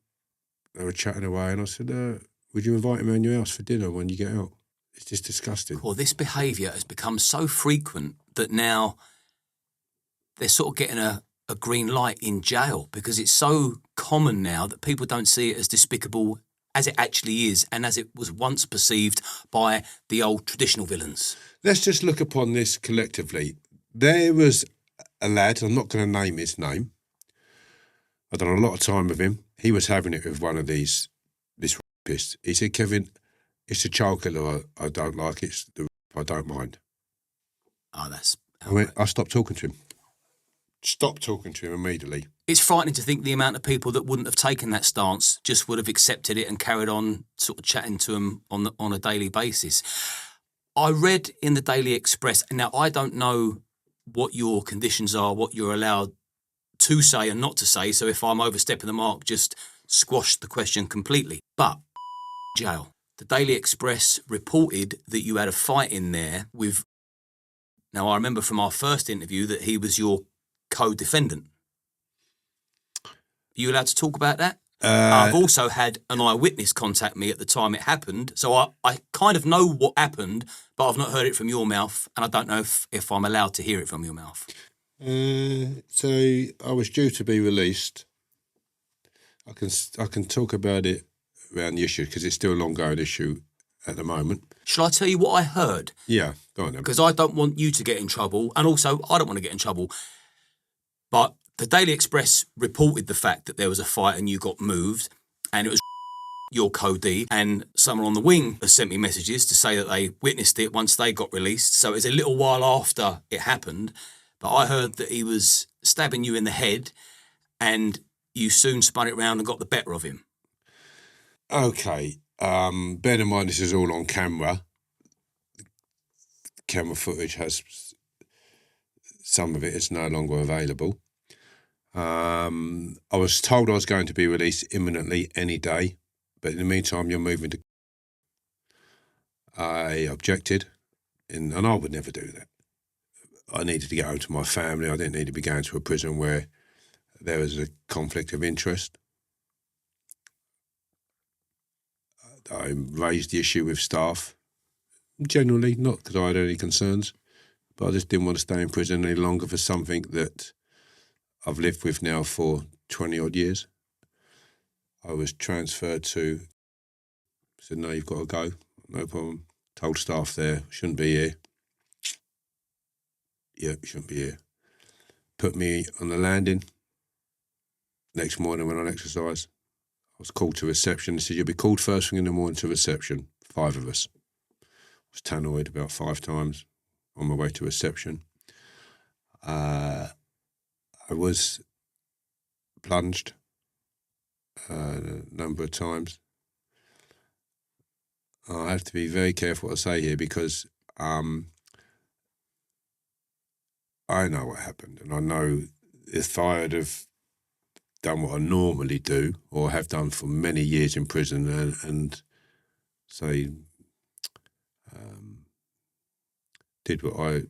they were chatting away, and I said, would you invite him around your house for dinner when you get out? It's just disgusting. Well, this behaviour has become so frequent that now they're sort of getting a green light in jail because it's so common now that people don't see it as despicable as it actually is and as it was once perceived by the old traditional villains. Let's just look upon this collectively. There was a lad, I'm not going to name his name. I've done a lot of time with him. He was having it with one of this rapist. He said, Kevin, it's the child killer I don't like, it's the rape I don't mind. Oh, that's... I stopped talking to him. Stopped talking to him immediately. It's frightening to think the amount of people that wouldn't have taken that stance just would have accepted it and carried on sort of chatting to him on a daily basis. I read in the Daily Express, and now I don't know what your conditions are, what you're allowed to say and not to say, so if I'm overstepping the mark, just squash the question completely. But jail. The Daily Express reported that you had a fight in there with Now, I remember from our first interview that he was your co-defendant. Are you allowed to talk about that? I've also had an eyewitness contact me at the time it happened, so I kind of know what happened, but I've not heard it from your mouth, and I don't know if I'm allowed to hear it from your mouth. So I was due to be released. I can talk about it around the issue because it's still an ongoing issue at the moment. Shall I tell you what I heard? Yeah, go on then. Because I don't want you to get in trouble, and also I don't want to get in trouble. But the Daily Express reported the fact that there was a fight and you got moved, and it was your co-D, and someone on the wing has sent me messages to say that they witnessed it once they got released. So it's a little while after it happened, but I heard that he was stabbing you in the head, and you soon spun it round and got the better of him. Okay. Bear in mind this is all on camera. Camera footage has, some of it is no longer available. I was told I was going to be released imminently any day, but in the meantime you're moving to... I objected, and I would never do that. I needed to get home to my family. I didn't need to be going to a prison where there was a conflict of interest. I raised the issue with staff, generally, not because I had any concerns, but I just didn't want to stay in prison any longer for something that I've lived with now for 20-odd years. I was transferred to... said, no, you've got to go, no problem. Told staff there, shouldn't be here. Yeah, shouldn't be here. Put me on the landing. Next morning when I exercised, I was called to reception. They said, you'll be called first thing in the morning to reception. 5 of us. I was tannoyed about 5 times on my way to reception. I was plunged a number of times. I have to be very careful what I say here because I know what happened, and I know if I had have done what I normally do or have done for many years in prison and say did what I'm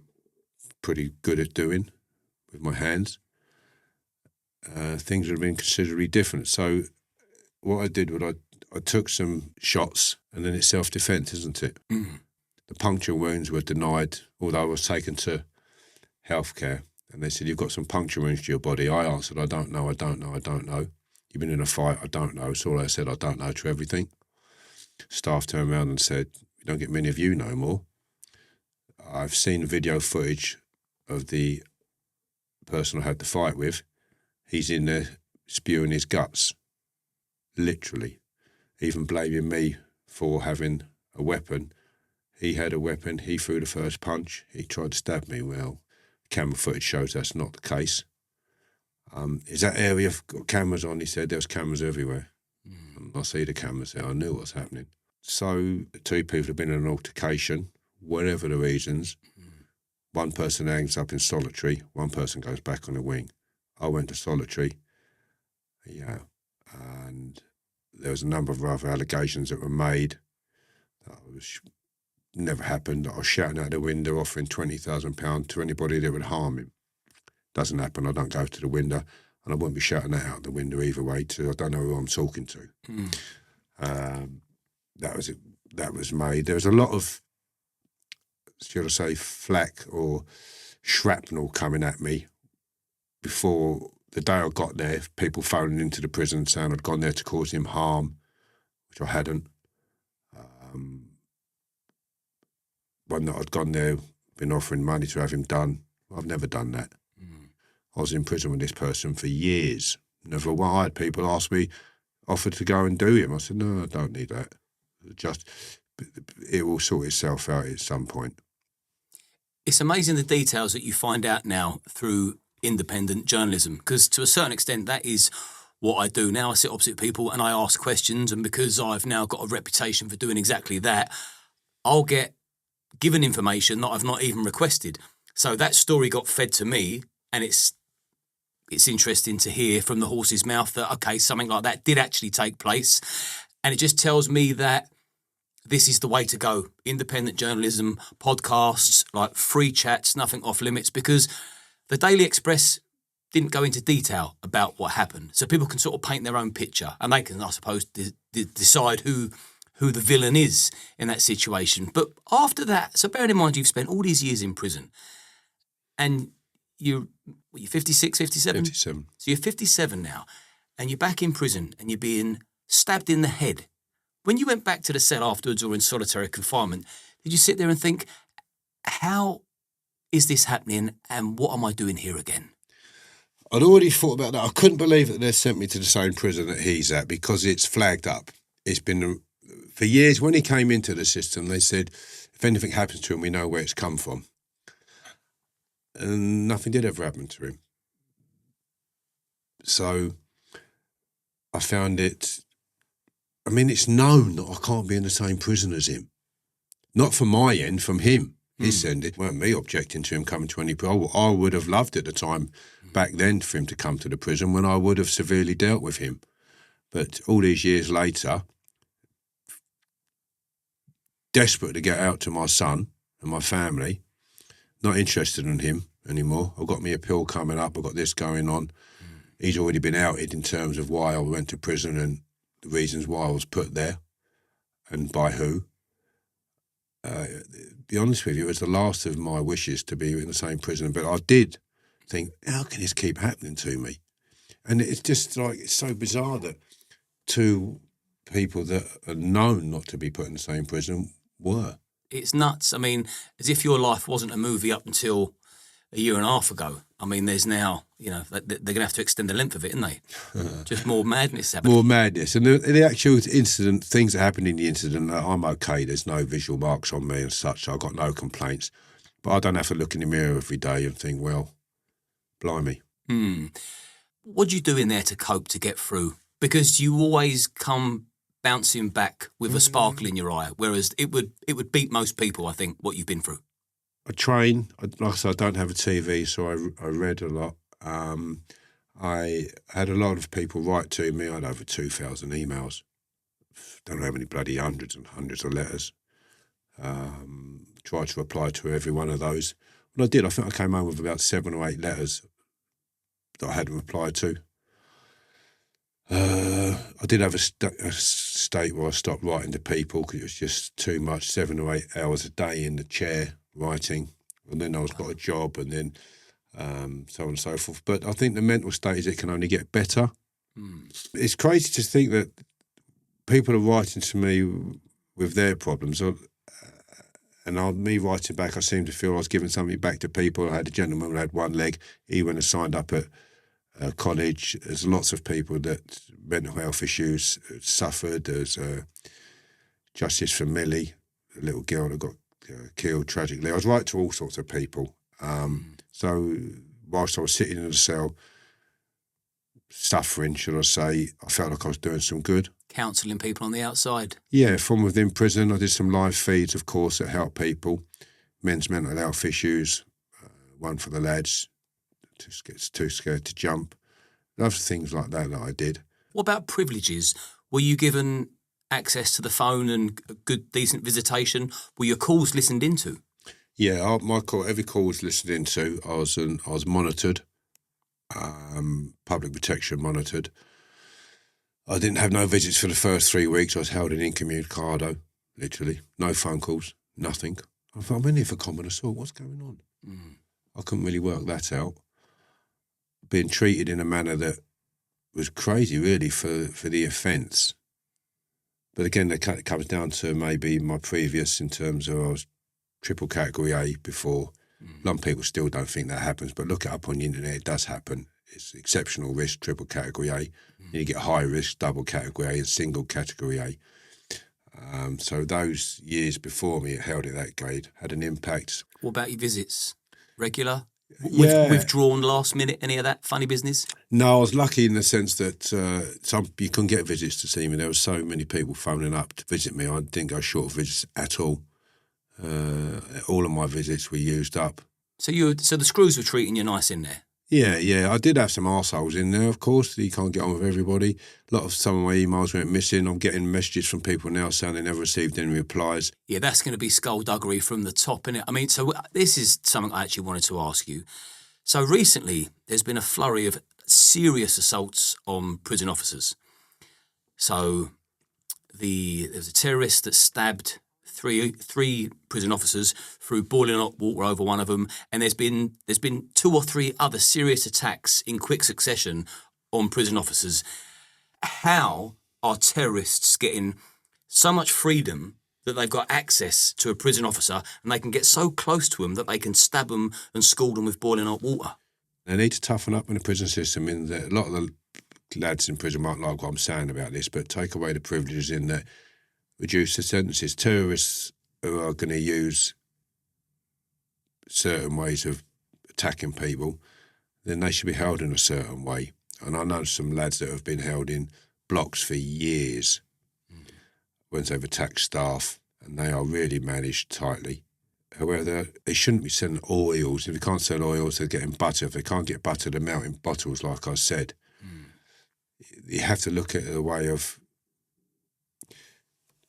pretty good at doing with my hands, things would have been considerably different. So what I did was I took some shots, and then it's self-defense, isn't it? Mm. The puncture wounds were denied, although I was taken to healthcare, and they said, you've got some puncture wounds to your body. I answered, I don't know. You've been in a fight, I don't know. So all I said, I don't know to everything. Staff turned around and said, we don't get many of you no more. I've seen video footage of the person I had the fight with. He's in there spewing his guts, literally, even blaming me for having a weapon. He had a weapon, he threw the first punch, he tried to stab me. Well, camera footage shows that's not the case. Is that area got cameras on? He said there's cameras everywhere. And I see the cameras there, I knew what was happening. So 2 people have been in an altercation, whatever the reasons. One person hangs up in solitary, one person goes back on the wing. I went to solitary, yeah, and there was a number of other allegations that were made that never happened. I was shouting out the window, offering £20,000 to anybody that would harm him. Doesn't happen. I don't go to the window, and I won't be shouting that out the window either way. I don't know who I'm talking to. That was it. That was made. There was a lot of, should I say, flak or shrapnel coming at me before the day I got there. People phoning into the prison saying I'd gone there to cause him harm, which I hadn't. One that I'd gone there, been offering money to have him done. I've never done that. I was in prison with this person for years. Never. Well, I had people ask me, offered to go and do him. I said, no, I don't need that. It will sort itself out at some point. It's amazing the details that you find out now through independent journalism, because to a certain extent that is what I do now. I sit opposite people and I ask questions, and because I've now got a reputation for doing exactly that, I'll get given information that I've not even requested. So that story got fed to me, and it's interesting to hear from the horse's mouth that, okay, something like that did actually take place. And it just tells me that this is the way to go. Independent journalism, podcasts, like free chats, nothing off limits, because the Daily Express didn't go into detail about what happened. So people can sort of paint their own picture, and they can, I suppose, decide who the villain is in that situation. But after that, so bearing in mind you've spent all these years in prison, and you're 56, 57? 57. So you're 57 now, and you're back in prison, and you're being stabbed in the head. When you went back to the cell afterwards or in solitary confinement, did you sit there and think, how is this happening, and what am I doing here again? I'd already thought about that. I couldn't believe that they sent me to the same prison that he's at, because it's flagged up. It's been, for years, when he came into the system, they said, if anything happens to him, we know where it's come from. And nothing did ever happen to him. So I found it, I mean, it's known that I can't be in the same prison as him. Not from my end, from him. His end. It weren't me objecting to him coming to any prison. I would have loved at the time back then for him to come to the prison, when I would have severely dealt with him. But all these years later, desperate to get out to my son and my family, not interested in him anymore. I've got me a pill coming up. I've got this going on. He's already been outed in terms of why I went to prison and the reasons why I was put there and by who. Be honest with you, it was the last of my wishes to be in the same prison. But I did think, how can this keep happening to me? And it's just like, it's so bizarre that two people that are known not to be put in the same prison were. It's nuts. I mean, as if your life wasn't a movie up until a year and a half ago. I mean, there's now, you know, they're going to have to extend the length of it, aren't they? Just more madness happening. More madness. And the actual incident, things that happened in the incident, I'm okay. There's no visual marks on me and such. So I've got no complaints. But I don't have to look in the mirror every day and think, well, blimey. What do you do in there to cope, to get through? Because you always come bouncing back with a sparkle in your eye, whereas it would beat most people, I think, what you've been through. I train. Like I said, I don't have a TV, so I read a lot. I had a lot of people write to me. I had over 2,000 emails. Don't know how many bloody hundreds and hundreds of letters. Tried to reply to every one of those. When I did, I think I came home with about 7 or 8 letters that I hadn't replied to. I did have a state where I stopped writing to people because it was just too much, 7 or 8 hours a day in the chair writing, and then I got a job, and then so on and so forth. But I think the mental state is it can only get better. It's crazy to think that people are writing to me with their problems, and me writing back, I seem to feel I was giving something back to people. I had a gentleman who had one leg. He went and signed up at college. There's lots of people that mental health issues suffered. There's Justice for Millie, a little girl that got killed tragically. I was right to all sorts of people. So whilst I was sitting in the cell, suffering, should I say, I felt like I was doing some good. Counselling people on the outside. Yeah, from within prison. I did some live feeds, of course, that help people. Men's mental health issues, one for the lads, too scared to jump. Lots of things like that I did. What about privileges? Were you given access to the phone and good, decent visitation? Were your calls listened into? Yeah, every call was listened into. I was monitored, public protection monitored. I didn't have no visits for the first 3 weeks. I was held in incommunicado, literally. No phone calls, nothing. I thought, I'm in here for common assault. What's going on? I couldn't really work that out. Being treated in a manner that was crazy, really, for the offence. But again, it comes down to maybe my previous, in terms of I was triple category A before. A lot of people still don't think that happens, but look it up on the internet, it does happen. It's exceptional risk, triple category A. You get high risk, double category A, and single category A. So those years before me, it held at that grade, had an impact. What about your visits? Regular? Yeah. Withdrawn last minute, any of that funny business? No, I was lucky in the sense that you couldn't get visits to see me. There were so many people phoning up to visit me. I didn't go short of visits at all. All of my visits were used up. So the screws were treating you nice in there? Yeah. I did have some arseholes in there, of course. You can't get on with everybody. Some of my emails went missing. I'm getting messages from people now saying they never received any replies. Yeah, that's going to be skullduggery from the top, innit? I mean, so this is something I actually wanted to ask you. So recently, there's been a flurry of serious assaults on prison officers. So there was a terrorist that stabbed three prison officers through boiling hot water over one of them, and there's been 2 or 3 other serious attacks in quick succession on prison officers. How are terrorists getting so much freedom that they've got access to a prison officer and they can get so close to them that they can stab them and scald them with boiling hot water? They need to toughen up in the prison system. In that a lot of the lads in prison might like what I'm saying about this, but take away the privileges in that, reduce the sentences. Terrorists who are going to use certain ways of attacking people, then they should be held in a certain way. And I know some lads that have been held in blocks for years when they've attacked staff, and they are really managed tightly. However, they shouldn't be selling oils. If you can't sell oils, they're getting butter. If they can't get butter, they're melting bottles, like I said. You have to look at a way of...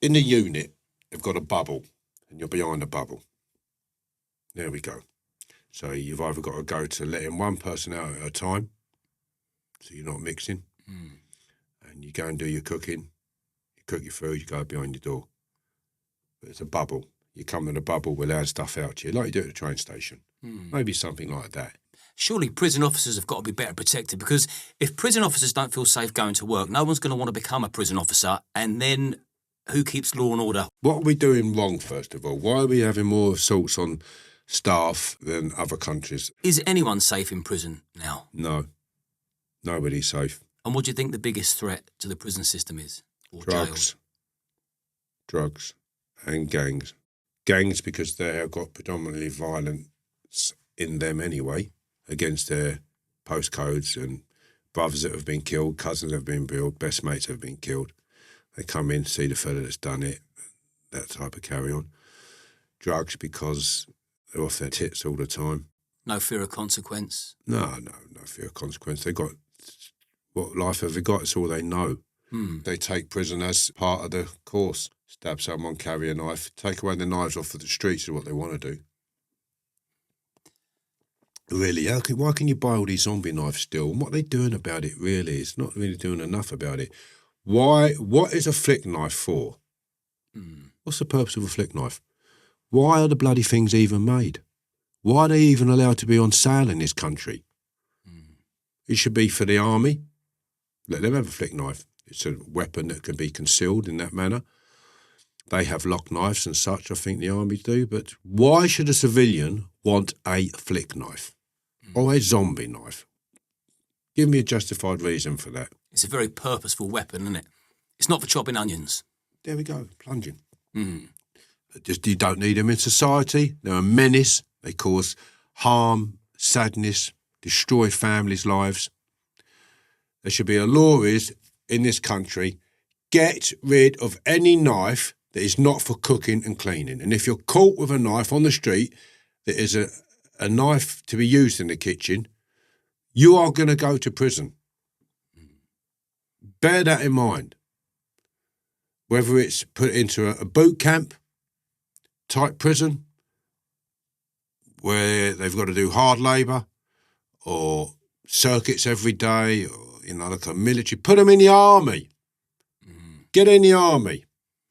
In the unit, they've got a bubble, and you're behind the bubble. There we go. So you've either got to go to letting one person out at a time, so you're not mixing, and you go and do your cooking, you cook your food, you go behind your door. But it's a bubble. You come in a bubble, we'll add stuff out to you, like you do at the train station. Maybe something like that. Surely prison officers have got to be better protected, because if prison officers don't feel safe going to work, no one's going to want to become a prison officer, and then who keeps law and order? What are we doing wrong, first of all? Why are we having more assaults on staff than other countries? Is anyone safe in prison now? No. Nobody's safe. And what do you think the biggest threat to the prison system is? Or drugs. Jail? Drugs and gangs. Gangs because they have got predominantly violence in them anyway, against their postcodes and brothers that have been killed, cousins that have been killed, best mates have been killed. They come in, see the fella that's done it, that type of carry on. Drugs because they're off their tits all the time. No fear of consequence? No fear of consequence. They got, what life have they got? It's all they know. They take prison as part of the course. Stab someone, carry a knife, take away the knives off of the streets is what they want to do. Really, why can you buy all these zombie knives still? And what are they doing about it, really? It's not really doing enough about it. What is a flick knife for? What's the purpose of a flick knife? Why are the bloody things even made? Why are they even allowed to be on sale in this country? It should be for the army. Let them have a flick knife. It's a weapon that can be concealed in that manner. They have lock knives and such, I think the army do. But why should a civilian want a flick knife or a zombie knife? Give me a justified reason for that. It's a very purposeful weapon, isn't it? It's not for chopping onions. There we go, plunging. Just you don't need them in society. They're a menace. They cause harm, sadness, destroy families' lives. There should be a law in this country, get rid of any knife that is not for cooking and cleaning. And if you're caught with a knife on the street that is a knife to be used in the kitchen, you are going to go to prison. Bear that in mind. Whether it's put into a boot camp type prison where they've got to do hard labour or circuits every day, or, like a military, put them in the army. Get in the army.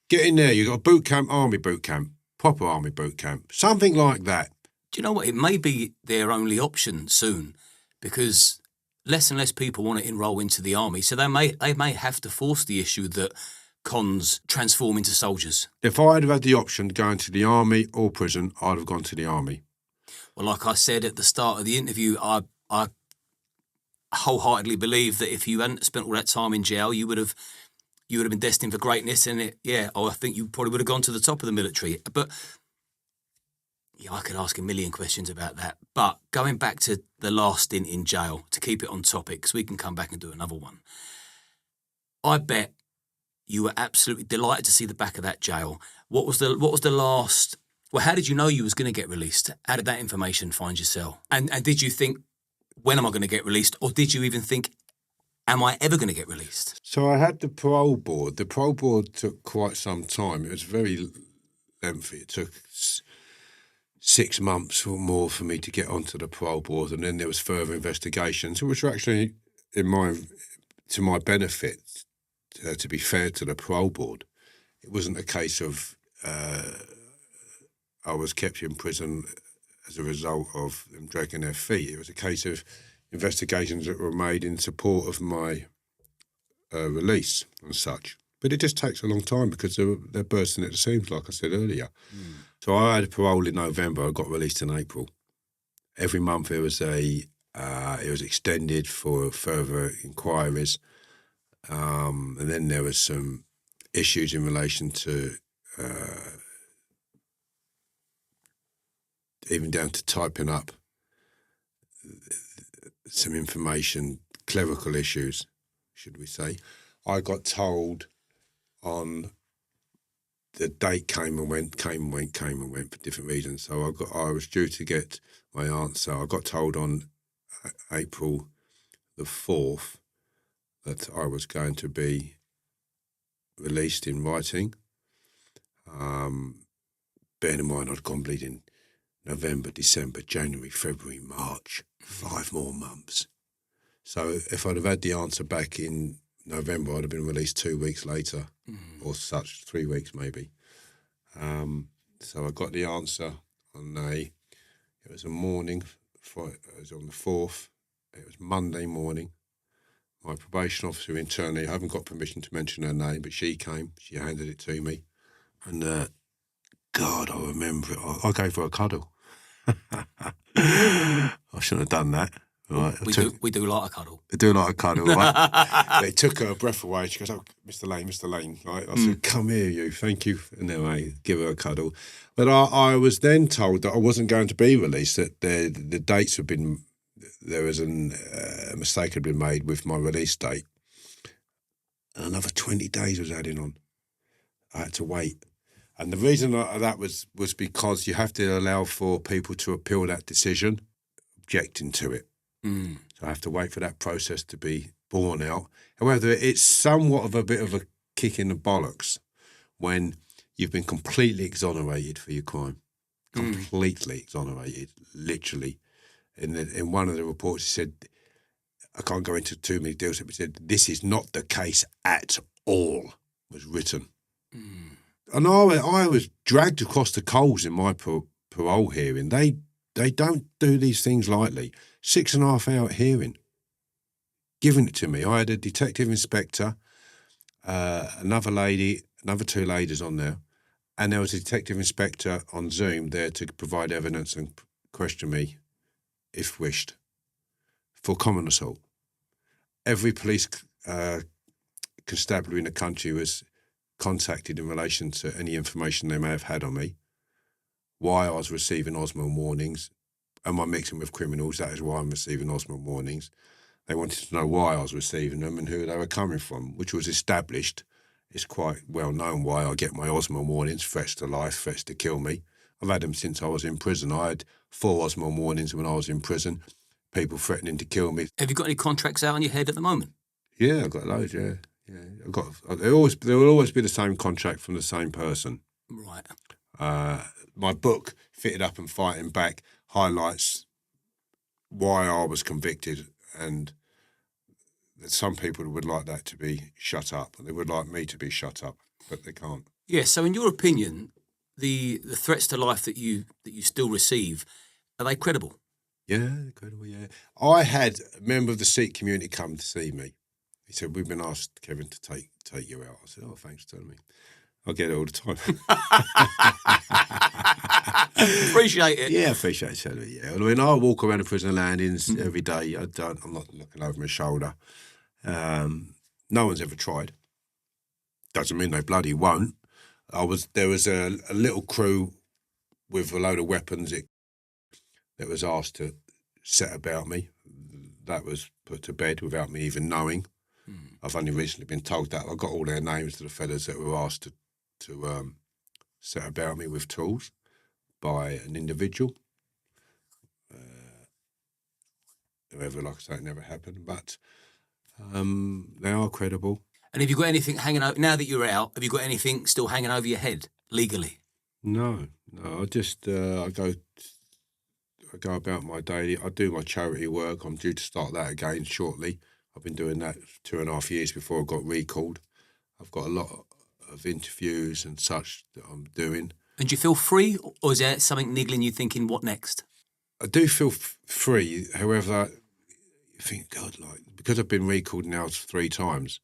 Get in there. You've got a boot camp, army boot camp, proper army boot camp, something like that. Do you know what? It may be their only option soon, because less and less people want to enrol into the army. So they may have to force the issue that cons transform into soldiers. If I'd have had the option to go into the army or prison, I'd have gone to the army. Well, like I said at the start of the interview, I wholeheartedly believe that if you hadn't spent all that time in jail, you would have been destined for greatness. And I think you probably would have gone to the top of the military. But yeah, I could ask a million questions about that. But going back to the last stint in jail, to keep it on topic, because we can come back and do another one. I bet you were absolutely delighted to see the back of that jail. What was the last? Well, how did you know you was going to get released? How did that information find your cell? And did you think when am I going to get released? Or did you even think, am I ever going to get released? So I had the parole board. The parole board took quite some time. It was very lengthy. It took 6 months or more for me to get onto the parole board, and then there was further investigations, which were actually to my benefit. To be fair to the parole board, it wasn't a case of I was kept in prison as a result of them dragging their feet. It was a case of investigations that were made in support of my release and such. But it just takes a long time because they're bursting at the seams, like I said earlier. So I had a parole in November. I got released in April. Every month it was extended for further inquiries, and then there was some issues in relation to even down to typing up some information, clerical issues, should we say. I got told on the date came and went for different reasons. So I was due to get my answer. I got told on April the 4th that I was going to be released in writing. Bearing in mind I'd gone bleeding November, December, January, February, March, 5 more months. So if I'd have had the answer back in November, I'd have been released 2 weeks later or such, 3 weeks maybe. So I got the answer on it was a morning, it was on the 4th, it was Monday morning. My probation officer internally, I haven't got permission to mention her name, but she came, she handed it to me. And God, I remember it. I gave her a cuddle. I shouldn't have done that. Right. We do like a cuddle. They do like a cuddle, right? They took her breath away. She goes, "Oh, Mr. Lane, right?" I said, "Come here, you. Thank you." And then I give her a cuddle. But I was then told that I wasn't going to be released. That the dates had been there was a mistake had been made with my release date. And another 20 days was adding on. I had to wait. And the reason that was because you have to allow for people to appeal that decision, objecting to it. So I have to wait for that process to be borne out. However, it's somewhat of a bit of a kick in the bollocks when you've been completely exonerated for your crime. Completely exonerated, literally. In one of the reports, he said, I can't go into too many details, but he said, "This is not the case at all," was written. And I was dragged across the coals in my parole hearing. They don't do these things lightly. 6.5 hour hearing, giving it to me. I had a detective inspector, another lady, another 2 ladies on there, and there was a detective inspector on Zoom there to provide evidence and question me, if wished, for common assault. Every police constabulary in the country was contacted in relation to any information they may have had on me, why I was receiving Osmond warnings. Am I mixing with criminals? That is why I'm receiving Osmond warnings. They wanted to know why I was receiving them and who they were coming from, which was established. It's quite well known why I get my Osmond warnings, threats to life, threats to kill me. I've had them since I was in prison. I had 4 Osmond warnings when I was in prison, people threatening to kill me. Have you got any contracts out on your head at the moment? Yeah, I've got loads, yeah. There will always be the same contract from the same person. Right. My book, Fitted Up and Fighting Back, highlights why I was convicted, and that some people would like that to be shut up. They would like me to be shut up, but they can't. Yeah, so in your opinion, the threats to life that you still receive, are they credible? Yeah, credible, yeah. I had a member of the Sikh community come to see me. He said, "We've been asked, Kevin, to take you out." I said, "Oh, thanks for telling me." I get it all the time. Appreciate it. Yeah, I appreciate it. Yeah, I mean, I walk around the prison landings every day. I'm not looking over my shoulder. No one's ever tried. Doesn't mean they bloody won't. There was a little crew with a load of weapons that was asked to set about me. That was put to bed without me even knowing. I've only recently been told that. I got all their names to the fellas that were asked to set about me with tools by an individual. whoever, like I say, it never happened. But they are credible. And have you got anything hanging over, now that you're out, have you got anything still hanging over your head legally? No. I just, I go about my daily, I do my charity work. I'm due to start that again shortly. I've been doing that 2.5 years before I got recalled. I've got a lot of interviews and such that I'm doing. And do you feel free, or is there something niggling you thinking, what next? I do feel free. However, you think, God, like, because I've been recalled now 3 times,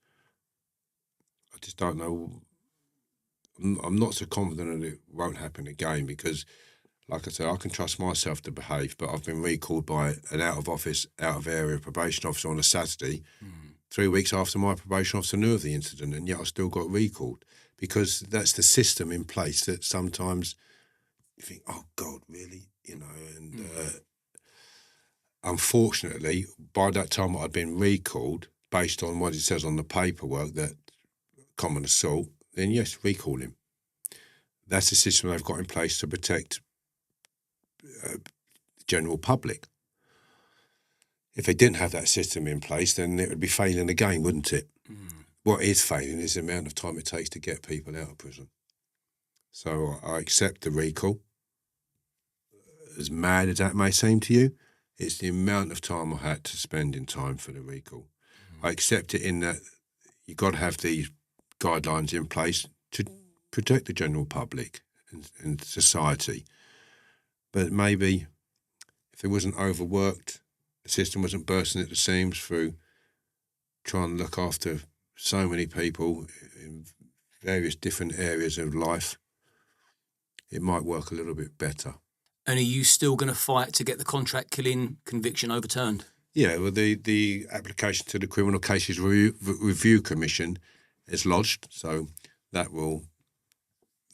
I just don't know. I'm not so confident that it won't happen again because, like I said, I can trust myself to behave, but I've been recalled by an out-of-office, out-of-area probation officer on a Saturday, 3 weeks after my probation officer knew of the incident, and yet I still got recalled because that's the system in place that sometimes you think, oh, God, really? You know, and unfortunately, by that time I'd been recalled, based on what it says on the paperwork, that common assault, then yes, recall him. That's the system they've got in place to protect the general public. If they didn't have that system in place, then it would be failing again, wouldn't it? What is failing is the amount of time it takes to get people out of prison. So I accept the recall. As mad as that may seem to you, it's the amount of time I had to spend in time for the recall. I accept it in that you've got to have these guidelines in place to protect the general public and society. But maybe if it wasn't overworked, the system wasn't bursting at the seams through trying to look after so many people in various different areas of life, it might work a little bit better. And are you still going to fight to get the contract killing conviction overturned? Yeah, well, the application to the Criminal Cases Review Commission is lodged, so that will.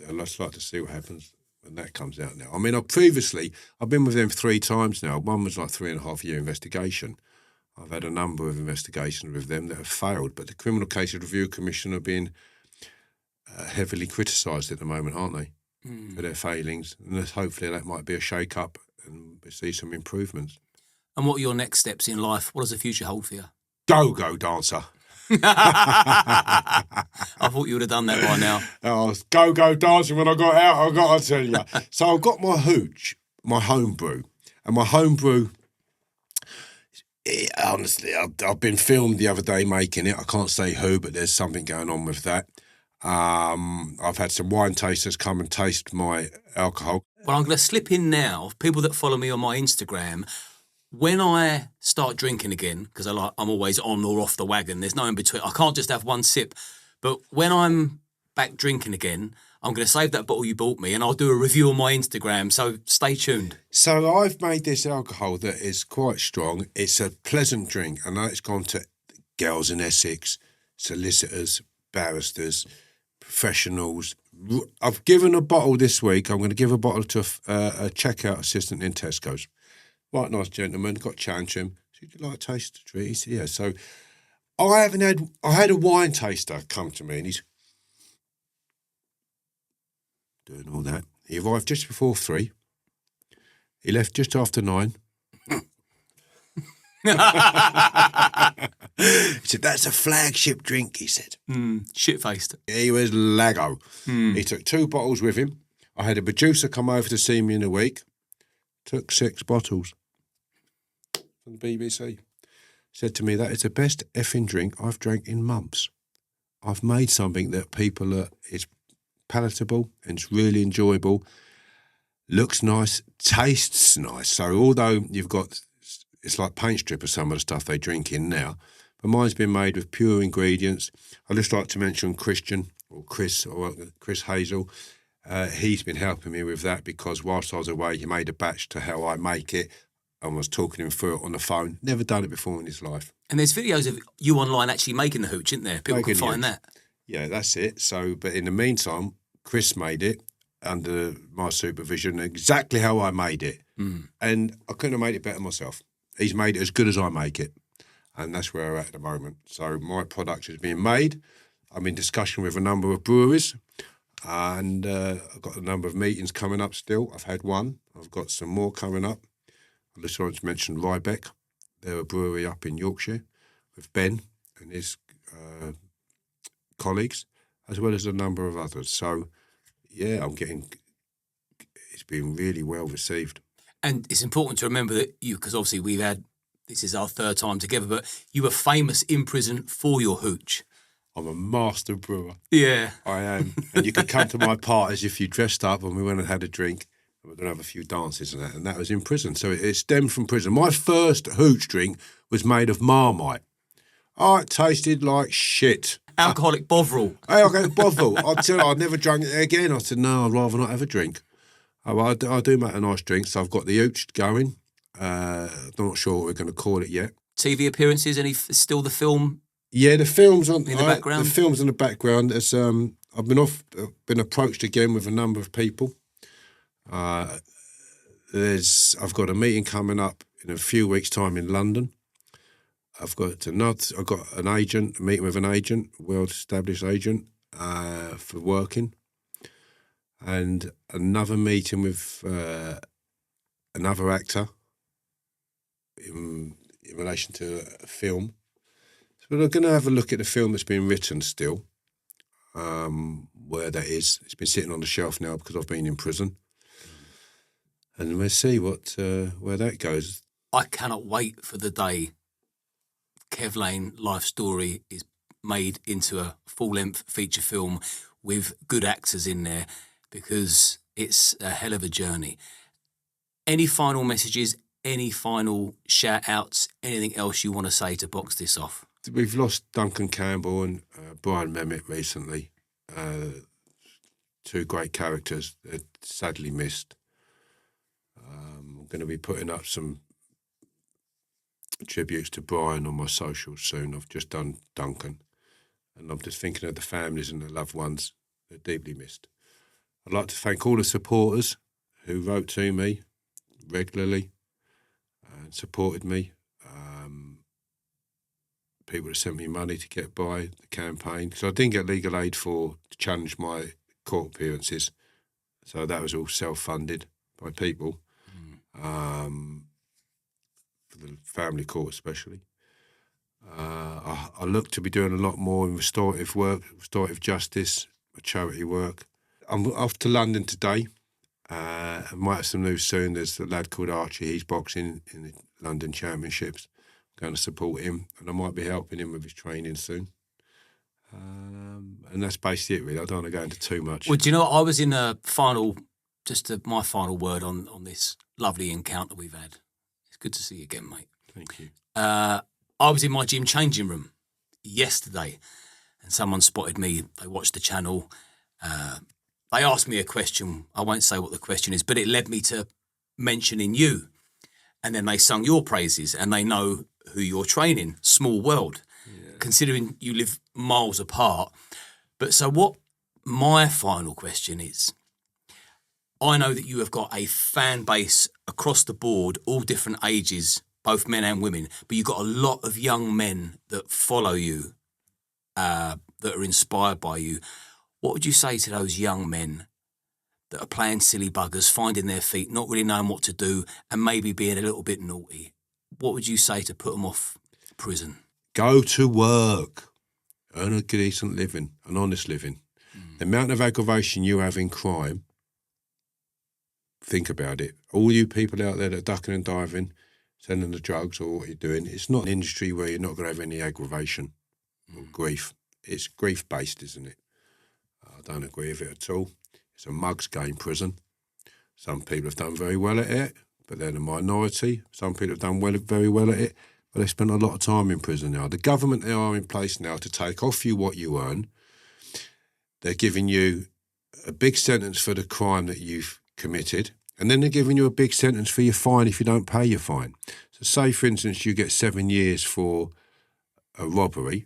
I'd like to see what happens when that comes out now. I mean, I've been with them 3 times now. One was like 3.5 year investigation. I've had a number of investigations with them that have failed, but the Criminal Cases Review Commission are being heavily criticised at the moment, aren't they, for their failings? And hopefully that might be a shake-up and we see some improvements. And what are your next steps in life? What does the future hold for you? Go dancer. I thought you would have done that by now. Oh, go dancing when I got out, I've got to tell you. So I've got my hooch, my home brew. And my home brew, honestly, I've been filmed the other day making it. I can't say who, but there's something going on with that. I've had some wine tasters come and taste my alcohol. Well, I'm going to slip in now. People that follow me on my Instagram, when I start drinking again, because I'm always on or off the wagon, there's no in between. I can't just have one sip. But when I'm back drinking again, I'm going to save that bottle you bought me and I'll do a review on my Instagram. So stay tuned. So I've made this alcohol that is quite strong. It's a pleasant drink. I know it's gone to girls in Essex, solicitors, barristers, professionals. I've given a bottle this week. I'm going to give a bottle to a checkout assistant in Tesco's. Right, nice gentleman, got chatting to him. Would you like a taste of the treat? He said, yeah. So I had a wine taster come to me and he's doing all that. He arrived just before 3. He left just after 9. He said, that's a flagship drink, he said. Shit-faced. He was Lago. He took 2 bottles with him. I had a producer come over to see me in a week. Took 6 bottles from the BBC. Said to me, that is the best effing drink I've drank in months. I've made something that it's palatable and it's really enjoyable, looks nice, tastes nice. So although it's like paint strip of some of the stuff they drink in now, but mine's been made with pure ingredients. I'd just like to mention Chris Hazel. He's been helping me with that because whilst I was away, he made a batch to how I make it and was talking him through it on the phone. Never done it before in his life. And there's videos of you online actually making the hooch, isn't there? People can find that. Yeah, that's it. So, but in the meantime, Chris made it under my supervision exactly how I made it. And I couldn't have made it better myself. He's made it as good as I make it. And that's where we're at the moment. So my product is being made. I'm in discussion with a number of breweries. And I've got a number of meetings coming up still. I've had one. I've got some more coming up. I just wanted to mention Riebeck. They're a brewery up in Yorkshire with Ben and his colleagues, as well as a number of others. So, yeah, it's been really well received. And it's important to remember that because obviously this is our third time together, but you were famous in prison for your hooch. I'm a master brewer. Yeah. I am. And you could come to my parties if you dressed up and we went and had a drink. We're going to have a few dances and that was in prison. So it stemmed from prison. My first hooch drink was made of Marmite. Oh, it tasted like shit. Alcoholic Bovril. Hey, I'll get a Bovril. I'd tell you, I'd never drunk it again. I said, no, I'd rather not have a drink. I do make a nice drink. So I've got the 𝐬𝐻 going. I'm not sure what we're going to call it yet. TV appearances, still the film? Yeah, the film's in the background. The film's in the background. As I've been approached again with a number of people. I've got a meeting coming up in a few weeks' time in London. I've got an agent, a meeting with an agent, well-established agent, for working, and another meeting with another actor in relation to a film. So we're going to have a look at the film that's been written still, where that is. It's been sitting on the shelf now because I've been in prison. And we'll see where that goes. I cannot wait for the day 𝐾𝐨𝐬 life story is made into a full-length feature film with good actors in there, because it's a hell of a journey. Any final messages, any final shout-outs, anything else you want to say to box this off? We've lost Duncan Campbell and Brian Memmott recently. Two great characters that sadly missed. I'm going to be putting up some tributes to Brian on my socials soon. I've just done Duncan, and I'm just thinking of the families and the loved ones that are deeply missed. I'd like to thank all the supporters who wrote to me regularly and supported me. People that sent me money to get by the campaign, because I didn't get legal aid to challenge my court appearances, so that was all self-funded by people. For the family court especially. I look to be doing a lot more in restorative work, restorative justice, charity work. I'm off to London today. I might have some news soon. There's a lad called Archie. He's boxing in the London Championships. I'm going to support him, and I might be helping him with his training soon. And that's basically it, really. I don't want to go into too much. Well, do you know what? I was in a final, my final word on this lovely encounter we've had. It's good to see you again, mate. Thank you. I was in my gym changing room yesterday, and someone spotted me. They watched the channel. They asked me a question. I won't say what the question is, but it led me to mentioning you. And then they sung your praises, and they know who you're training. Small world, considering you live miles apart. But so what my final question is, I know that you have got a fan base across the board, all different ages, both men and women, but you've got a lot of young men that follow you, that are inspired by you. What would you say to those young men that are playing silly buggers, finding their feet, not really knowing what to do, and maybe being a little bit naughty? What would you say to put them off prison? Go to work. Earn a decent living, an honest living. The amount of aggravation you have in crime, think about it. All you people out there that are ducking and diving, selling the drugs or what you're doing, it's not an industry where you're not going to have any aggravation or grief. It's grief-based, isn't it? I don't agree with it at all. It's a mug's game, prison. Some people have done very well at it, but they're the minority. Some people have done very well at it, but they spent a lot of time in prison now. The government they are in place now to take off you what you earn. They're giving you a big sentence for the crime that you've committed, and then they're giving you a big sentence for your fine if you don't pay your fine. So say, for instance, you get 7 years for a robbery.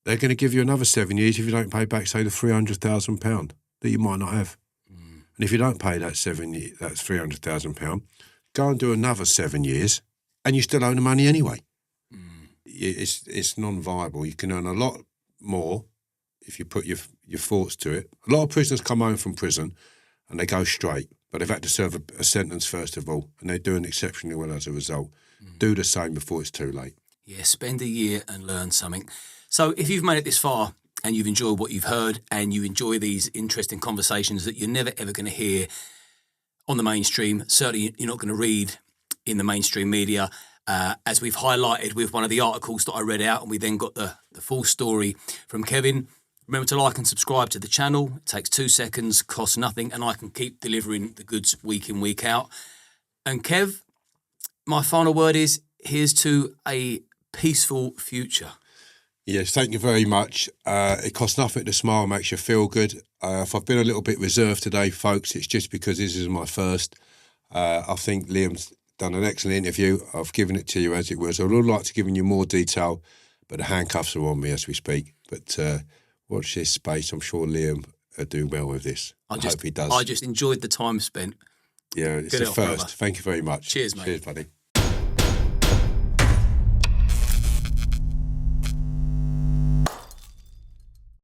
They're going to give you another 7 years if you don't pay back, say, the £300,000 that you might not have. And if you don't pay that that's £300,000, go and do another 7 years, and you still owe the money anyway. It's non-viable. You can earn a lot more if you put your thoughts to it. A lot of prisoners come home from prison and they go straight, but they've had to serve a sentence first of all, and they're doing exceptionally well as a result. Do the same before it's too late. Yeah, spend a year and learn something. So if you've made it this far and you've enjoyed what you've heard and you enjoy these interesting conversations that you're never, ever going to hear on the mainstream, certainly you're not going to read in the mainstream media, as we've highlighted with one of the articles that I read out, and we then got the full story from Kevin. Remember to like and subscribe to the channel. It takes 2 seconds, costs nothing, and I can keep delivering the goods week in, week out. And Kev, my final word is, here's to a peaceful future. Yes, thank you very much. It costs nothing to smile, makes you feel good. If I've been a little bit reserved today, folks, it's just because this is my first. I think Liam's done an excellent interview. I've given it to you as it was. I would like to give you more detail, but the handcuffs are on me as we speak. But watch this space. I'm sure Liam will do well with this. I hope he does. I just enjoyed the time spent. Yeah, it's Good a help, first. brother. Thank you very much. Cheers, mate. Cheers, buddy.